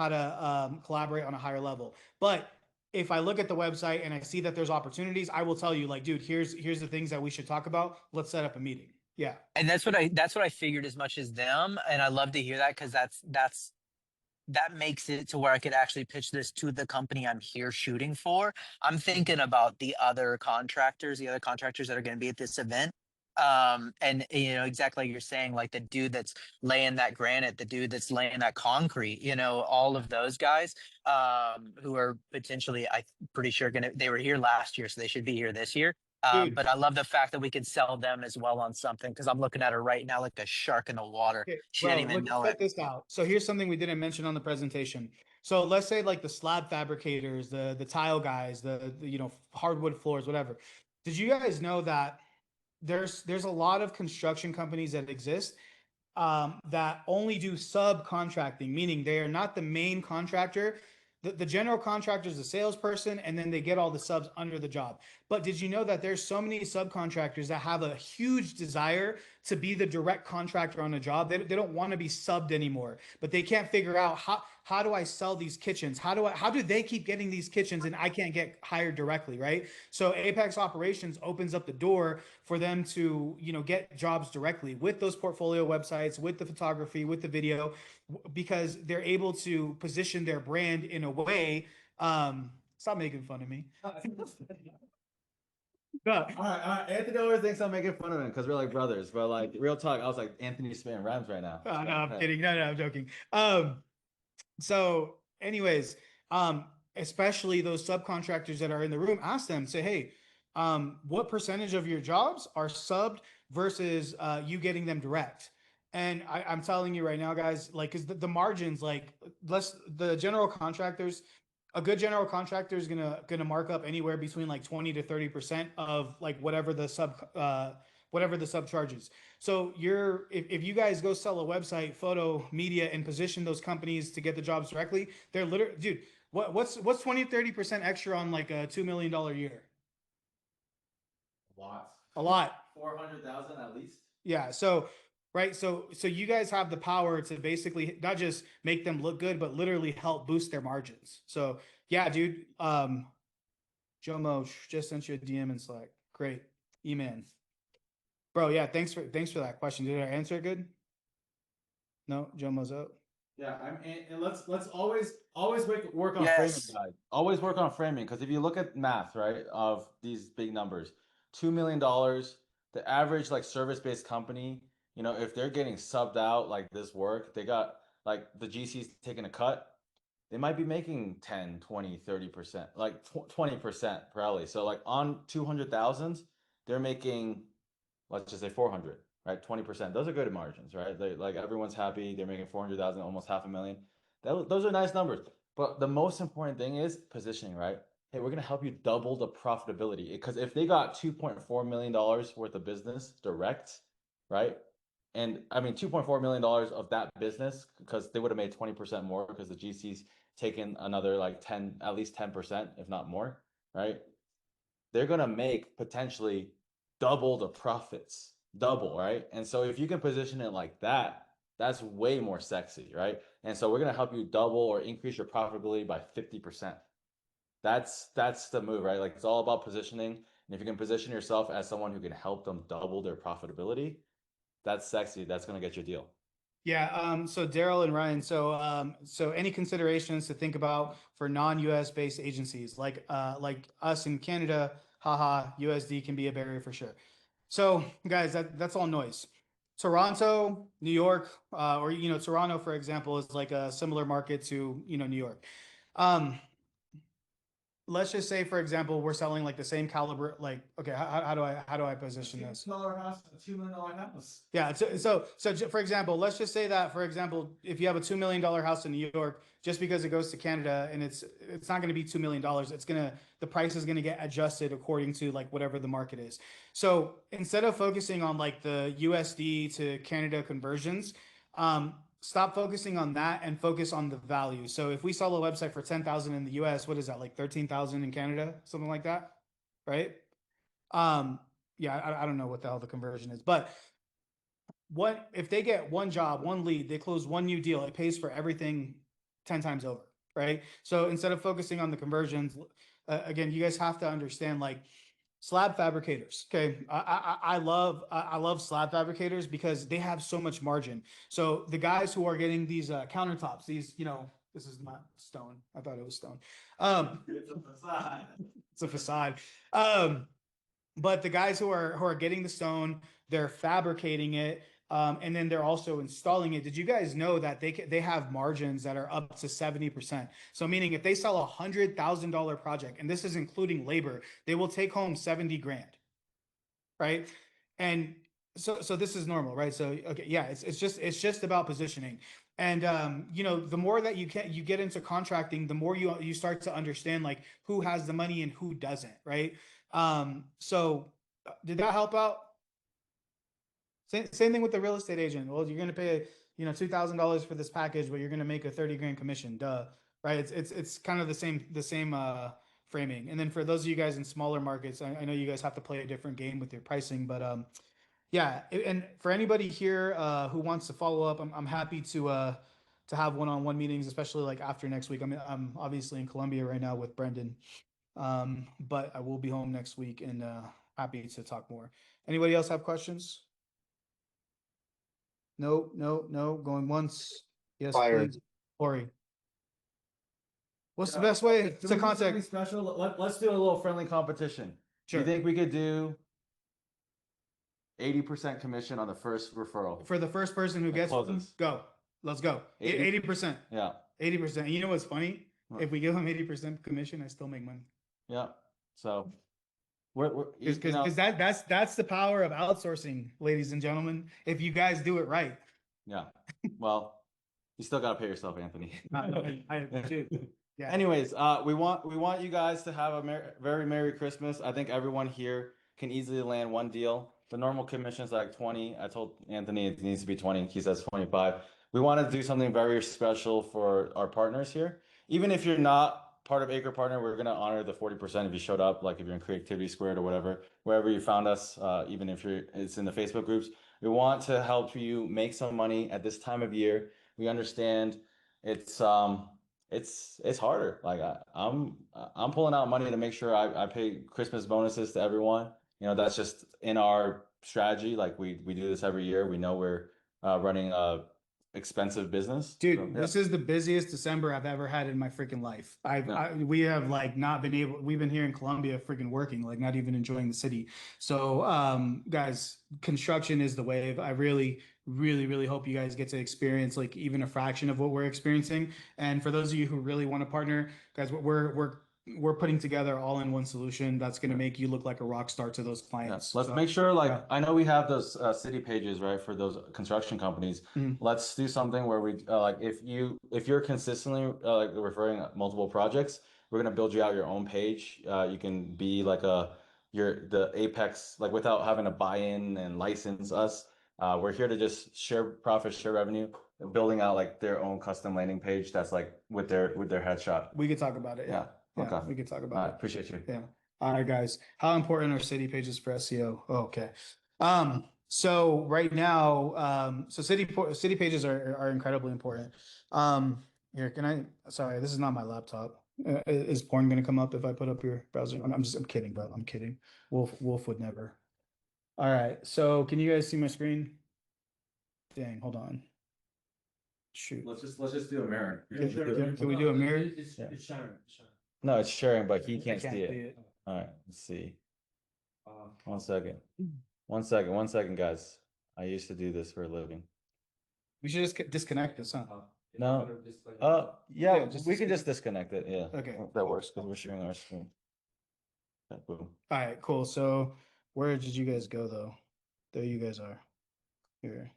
to collaborate on a higher level. But if I look at the website and I see that there's opportunities, I will tell you, like, dude, here's the things that we should talk about. Let's set up a meeting. Yeah. And that's what I figured as much as them. And I love to hear that because that makes it to where I could actually pitch this to the company I'm here shooting for. I'm thinking about the other contractors that are going to be at this event. And exactly like you're saying, like the dude that's laying that granite, the dude that's laying that concrete, all of those guys, who are potentially, I'm pretty sure they were here last year, so they should be here this year. Dude, But I love the fact that we could sell them as well on something because I'm looking at her right now like a shark in the water. okay, She didn't bro, even look, know it. check this out. So here's something we didn't mention on the presentation. So let's say like the slab fabricators, the tile guys, the hardwood floors, whatever. Did you guys know that there's a lot of construction companies that exist that only do subcontracting, meaning they are not the main contractor. The general contractor is the salesperson, and then they get all the subs under the job. But did you know that there's so many subcontractors that have a huge desire to be the direct contractor on a job? They don't want to be subbed anymore, but they can't figure out how do I sell these kitchens? How do they keep getting these kitchens and I can't get hired directly, right? So Apex Operations opens up the door for them to, get jobs directly with those portfolio websites, with the photography, with the video, because they're able to position their brand in a way. Stop making fun of me. No, All right. Anthony always thinks I'm making fun of him because we're like brothers, but like real talk, I was like Anthony's spitting rhymes right now. no, I'm kidding. No, I'm joking. So, anyways, especially those subcontractors that are in the room, ask them, say, hey, what percentage of your jobs are subbed versus you getting them direct? And I'm telling you right now, guys, like, because the margins, like, the general contractors, a good general contractor is gonna mark up anywhere between like 20 to 30% of like whatever the sub charges. So if you guys go sell a website, photo, media, and position those companies to get the jobs directly, they're literally, dude, what's 20 to 30% extra on like a $2 million year? Lots. A lot. 400,000 at least. Yeah. So right. So you guys have the power to basically not just make them look good, but literally help boost their margins. So yeah, dude. Jomo just sent you a DM in Slack. Great. E-man. Bro, yeah, thanks for that question. Did I answer it good? No, Jomo's out. Yeah, and let's always work on framing, Yes. guys. Always work on framing because if you look at math, right, of these big numbers, $2 million, the average like service-based company, if they're getting subbed out like this work, they got like the GC's taking a cut, they might be making 10, 20, 30%, like 20% probably. So like on 200,000, they're making, let's just say 400, right? 20%. Those are good margins, right? Like everyone's happy. They're making 400,000, almost half a million. Those are nice numbers. But the most important thing is positioning, right? Hey, we're gonna help you double the profitability. Because if they got $2.4 million worth of business direct, right? And I mean $2.4 million of that business, because they would have made 20% more because the GC's taken another like 10, at least 10%, if not more, right? They're gonna make potentially double the profits, double, right? And so if you can position it like that, that's way more sexy, right? And so we're gonna help you double or increase your profitability by 50%. That's the move, right? Like it's all about positioning. And if you can position yourself as someone who can help them double their profitability, that's sexy. That's gonna get you a deal. Yeah, so Daryl and Ryan, so any considerations to think about for non-US based agencies like us in Canada, haha, USD can be a barrier for sure. So guys, that's all noise. Toronto, New York, or Toronto, for example, is like a similar market to New York. Um, let's just say, for example, we're selling like the same caliber. Like, okay, how do I position this? $2 million house, a $2 million house. Yeah. So for example, let's just say that, for example, if you have a $2 million house in New York, just because it goes to Canada and it's not going to be $2 million, the price is gonna get adjusted according to like whatever the market is. So instead of focusing on like the USD to Canada conversions, stop focusing on that and focus on the value. So if we sell a website for 10,000 in the US, what is that, like 13,000 in Canada, something like that, right? Um, yeah, I don't know what the hell the conversion is, but what if they get one job, one lead, they close one new deal, it pays for everything 10 times over, right? So instead of focusing on the conversions, again, you guys have to understand like slab fabricators. Okay, I love slab fabricators because they have so much margin. So the guys who are getting these countertops, these this is not stone. I thought it was stone. It's a facade. It's a facade. But the guys who are getting the stone, they're fabricating it, and then they're also installing it. Did you guys know that they have margins that are up to 70%? So meaning if they sell $100,000 project, and this is including labor, they will take home 70 grand, right? And so this is normal, right? So okay, yeah, it's just about positioning. And the more that you get into contracting, the more you start to understand like who has the money and who doesn't, right? So did that help out? Same thing with the real estate agent. Well, you're gonna pay $2,000 for this package, but you're gonna make a 30 grand commission. Duh, right? It's kind of the same framing. And then for those of you guys in smaller markets, I know you guys have to play a different game with your pricing, but yeah. And for anybody here who wants to follow up, I'm happy to have one-on-one meetings, especially like after next week. I'm obviously in Colombia right now with Brendan. But I will be home next week and happy to talk more. Anybody else have questions? No, no, no. Going once. Yes, Fire. please. Corey. What's the Yeah. best way Do to we do something contact? special? Let's do a little friendly competition. Do Sure. you think we could do 80% commission on the first referral? For the first person who That gets one, closes. go. Let's go. 80%. Yeah. 80%. And you know what's funny? What? If we give them 80% commission, I still make money. Yeah. So we're Because that's the power of outsourcing, ladies and gentlemen. If you guys do it right. yeah. Well, you still gotta pay yourself, Anthony. Dude. Yeah. Anyways, we want you guys to have a very Merry Christmas. I think everyone here can easily land one deal. The normal commission is like 20. I told Anthony it needs to be 20. He says 25. We want to do something very special for our partners here. Even if you're not part of ACRE Partner, we're gonna honor the 40% if you showed up, like if you're in Creativity Squared or whatever, wherever you found us, even if it's in the Facebook groups. We want to help you make some money at this time of year. We understand it's it's harder. Like I'm pulling out money to make sure I pay Christmas bonuses to everyone. That's just in our strategy. Like we do this every year. We know we're running a expensive business. Dude, So, yeah. this is the busiest December I've ever had in my freaking life. We have like not been able, we've been here in Colombia freaking working, like not even enjoying the city. So, guys, construction is the wave. I really, really, really hope you guys get to experience like even a fraction of what we're experiencing. And for those of you who really want to partner, guys, we're we're putting together all in one solution that's going to make you look like a rock star to those clients. Let's So, make sure, like, yeah. I know we have those city pages, right, for those construction companies. Mhm. Let's do something where we like if you're consistently like referring multiple projects, we're gonna build you out your own page. You can be like the Apex, like without having to buy in and license us. We're here to just share profit, share revenue, building out like their own custom landing page that's like with their headshot. We could talk about it. Yeah. Yeah. Yeah, Okay. we could talk All about right. it. Appreciate you. Yeah. All right, guys. How important are city pages for SEO? Oh, okay. So right now, so city pages are incredibly important. Here, can I? Sorry, this is not my laptop. Is porn going to come up if I put up your browser? I'm kidding, bro. I'm kidding. Wolf would never. All right. So can you guys see my screen? Dang, hold on. Shoot. Let's just do a mirror. Can we do a mirror? It's sharing. No, it's sharing, but he can't can't see see it. it. All right, let's see. 1 second. 1 second. 1 second, guys. I used to do this for a living. We should just disconnect this, huh? No. Yeah, Yeah, just we can just disconnect it. Yeah. Okay. That works because we're sharing our screen. Okay, boom. All right, cool. So where did you guys go though? There you guys are. Here.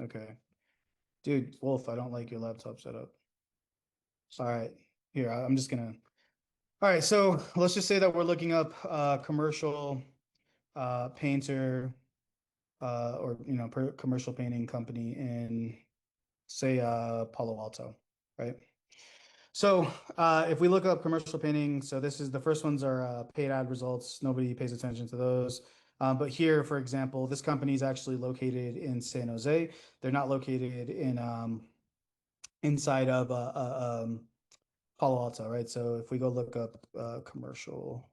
Okay. Dude, Wolf, I don't like your laptop setup. All right. Here, I'm just gonna. All right, so let's just say that we're looking up commercial painter or commercial painting company in say Palo Alto, right? So if we look up commercial painting, so this is the first ones are paid ad results. Nobody pays attention to those. But here, for example, this company is actually located in San Jose. They're not located in inside of Palo Alto, right? So if we go look up commercial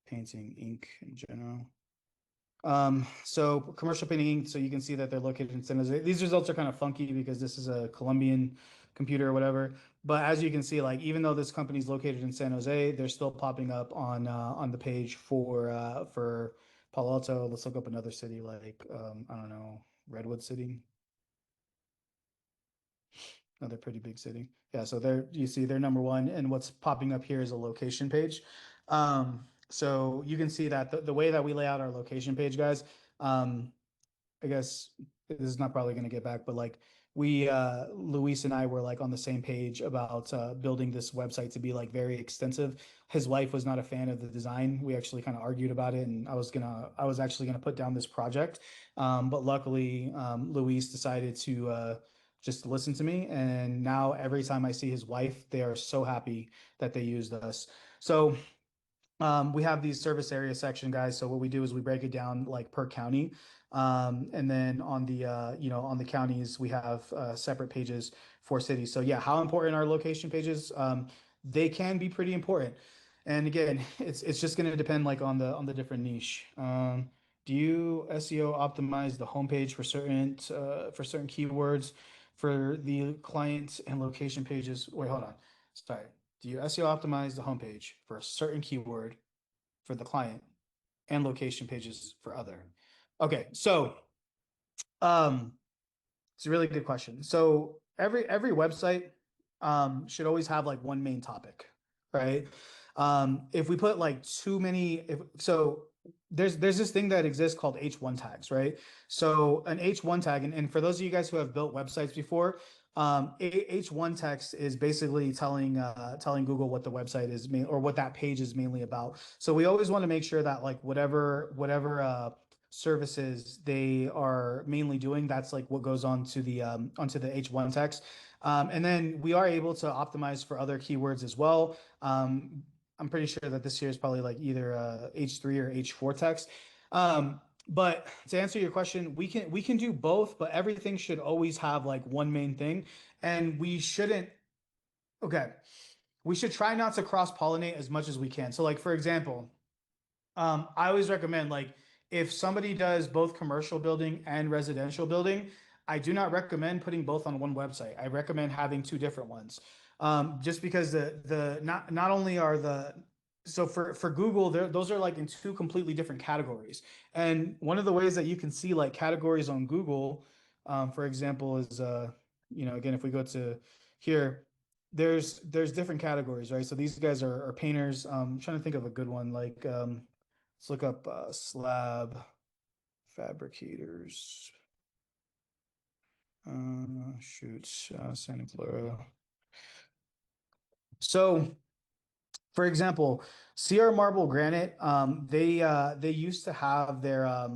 painting ink in general. So commercial painting, so you can see that they're located in San Jose. These results are kind of funky because this is a Colombian computer or whatever. But as you can see, like even though this company is located in San Jose, they're still popping up on the page for Palo Alto. Let's look up another city like I don't know, Redwood City. Another pretty big city. Yeah, so there you see they're number one, and what's popping up here is a location page. So you can see that the way that we lay out our location page, guys, I guess this is not probably going to get back, but like we, Luis and I were like on the same page about building this website to be like very extensive. His wife was not a fan of the design. We actually kind of argued about it, and I was actually gonna put down this project, but luckily, Luis decided to just listen to me, and now every time I see his wife, they are so happy that they used us. So we have these service area section, guys. So what we do is we break it down like per county. And then on the on the counties, we have separate pages for cities. So yeah, how important are location pages? They can be pretty important. And again, it's just going to depend like on the different niche. Do you SEO optimize the homepage for certain keywords for the client and location pages? Wait, hold on. Sorry. Do you SEO optimize the homepage for a certain keyword for the client and location pages for other? Okay, so it's a really good question. So every website should always have like one main topic, right? If we put like too many, so there's this thing that exists called H1 tags, right? So an H1 tag, and for those of you guys who have built websites before, H1 text is basically telling Google what the website is or what that page is mainly about. So we always want to make sure that like whatever services they are mainly doing, that's like what goes on to the onto the H1 text. And then we are able to optimize for other keywords as well. I'm pretty sure that this here is probably like either H3 or H4 text. But to answer your question, we can do both, but everything should always have like one main thing, and we shouldn't. Okay, we should try not to cross pollinate as much as we can. So, like for example, I always recommend like if somebody does both commercial building and residential building, I do not recommend putting both on one website. I recommend having two different ones. Just because the not only are the so for Google, those are like in two completely different categories. And one of the ways that you can see like categories on Google, for example, is again if we go to here, there's different categories, right? So these guys are painters. I'm trying to think of a good one. Like let's look up slab fabricators. Shoot, Santa Clara. So, for example, Sierra Marble Granite, they used to have their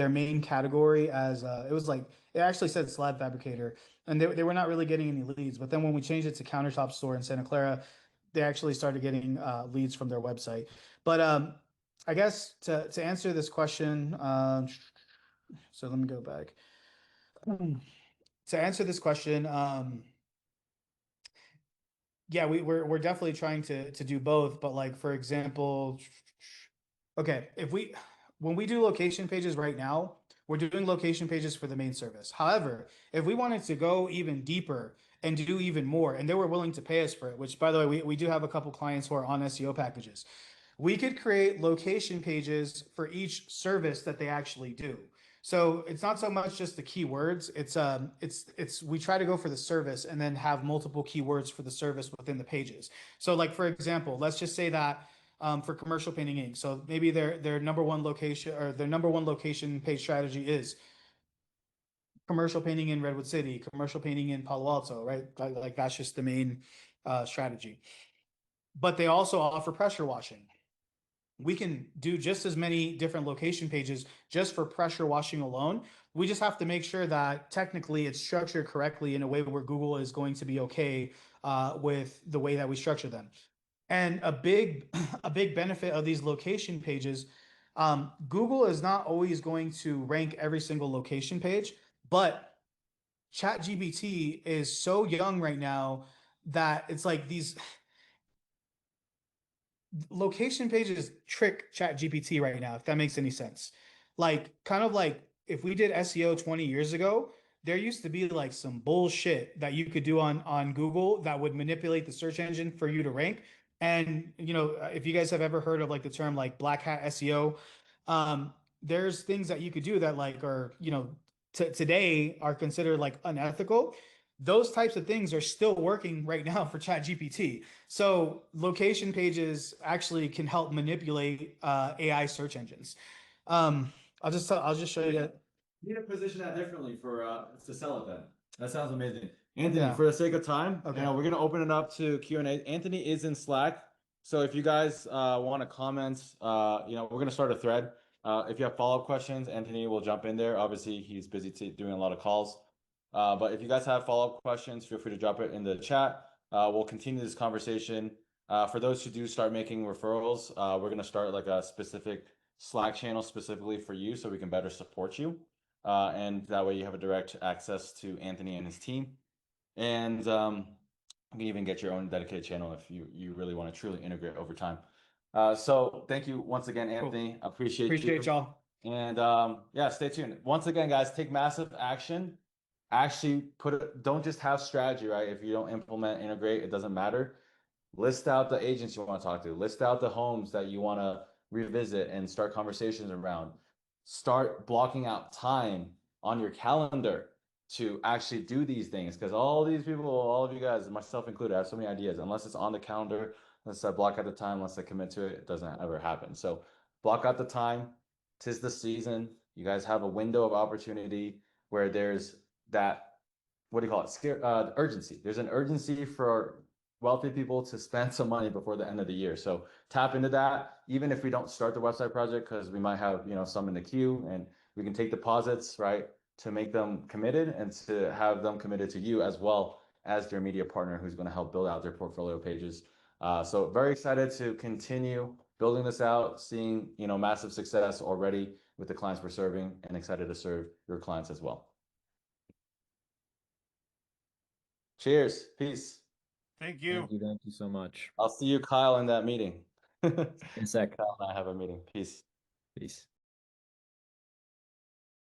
main category as it was like it actually said slab fabricator, and they were not really getting any leads. But then when we changed it to countertop store in Santa Clara, they actually started getting leads from their website. But I guess to answer this question, so let me go back. To answer this question, yeah, we're definitely trying to do both, but like for example, okay, if we when we do location pages right now, we're doing location pages for the main service. However, if we wanted to go even deeper and do even more, and they were willing to pay us for it, which by the way, we do have a couple clients who are on SEO packages. We could create location pages for each service that they actually do. So it's not so much just the keywords. It's we try to go for the service and then have multiple keywords for the service within the pages. So like for example, let's just say that for commercial painting ink. So maybe their number one location or their number one location page strategy is commercial painting in Redwood City, commercial painting in Palo Alto, right? Like that's just the main strategy. But they also offer pressure washing. We can do just as many different location pages just for pressure washing alone. We just have to make sure that technically it's structured correctly in a way where Google is going to be okay with the way that we structure them. And a big benefit of these location pages, Google is not always going to rank every single location page, but ChatGPT is so young right now that it's like these location pages trick chat gpt right now, if that makes any sense. Like kind of like if we did SEO 20 years ago, there used to be like some bullshit that you could do on Google that would manipulate the search engine for you to rank. And you know, if you guys have ever heard of like the term like black hat SEO, there's things that you could do that like are, you know, today are considered like unethical. Those types of things are still working right now for ChatGPT. So location pages actually can help manipulate AI search engines. I'll just show you that. You need to position that differently for to sell it then. That sounds amazing. Anthony, Yeah. for the sake of time, Okay. we're gonna open it up to Q&A. Anthony is in Slack. So if you guys want to comment, we're gonna start a thread. If you have follow-up questions, Anthony will jump in there. Obviously, he's busy doing a lot of calls. But if you guys have follow-up questions, feel free to drop it in the chat. We'll continue this conversation. For those who do start making referrals, we're gonna start like a specific Slack channel specifically for you so we can better support you. And that way you have a direct access to Anthony and his team. And you can even get your own dedicated channel if you really want to truly integrate over time. So thank you once again, Anthony. Cool. Appreciate you. Y'all. And yeah, stay tuned. Once again, guys, take massive action. Actually don't just have strategy, right? If you don't implement, integrate, it doesn't matter. List out the agents you want to talk to. List out the homes that you want to revisit and start conversations around. Start blocking out time on your calendar to actually do these things because all these people, all of you guys, myself included, have so many ideas. Unless it's on the calendar, unless I block out the time, unless I commit to it, it doesn't ever happen. So block out the time. 'Tis the season. You guys have a window of opportunity where there's that, what do you call it? Urgency. There's an urgency for wealthy people to spend some money before the end of the year. So tap into that, even if we don't start the website project, because we might have, some in the queue and we can take deposits, right, to make them committed and to have them committed to you as well as their media partner who's going to help build out their portfolio pages. So very excited to continue building this out, seeing, massive success already with the clients we're serving and excited to serve your clients as well. Cheers. Peace. Thank you. Thank you so much. I'll see you, Kyle, in that meeting. In a sec. Kyle and I have a meeting. Peace. Peace.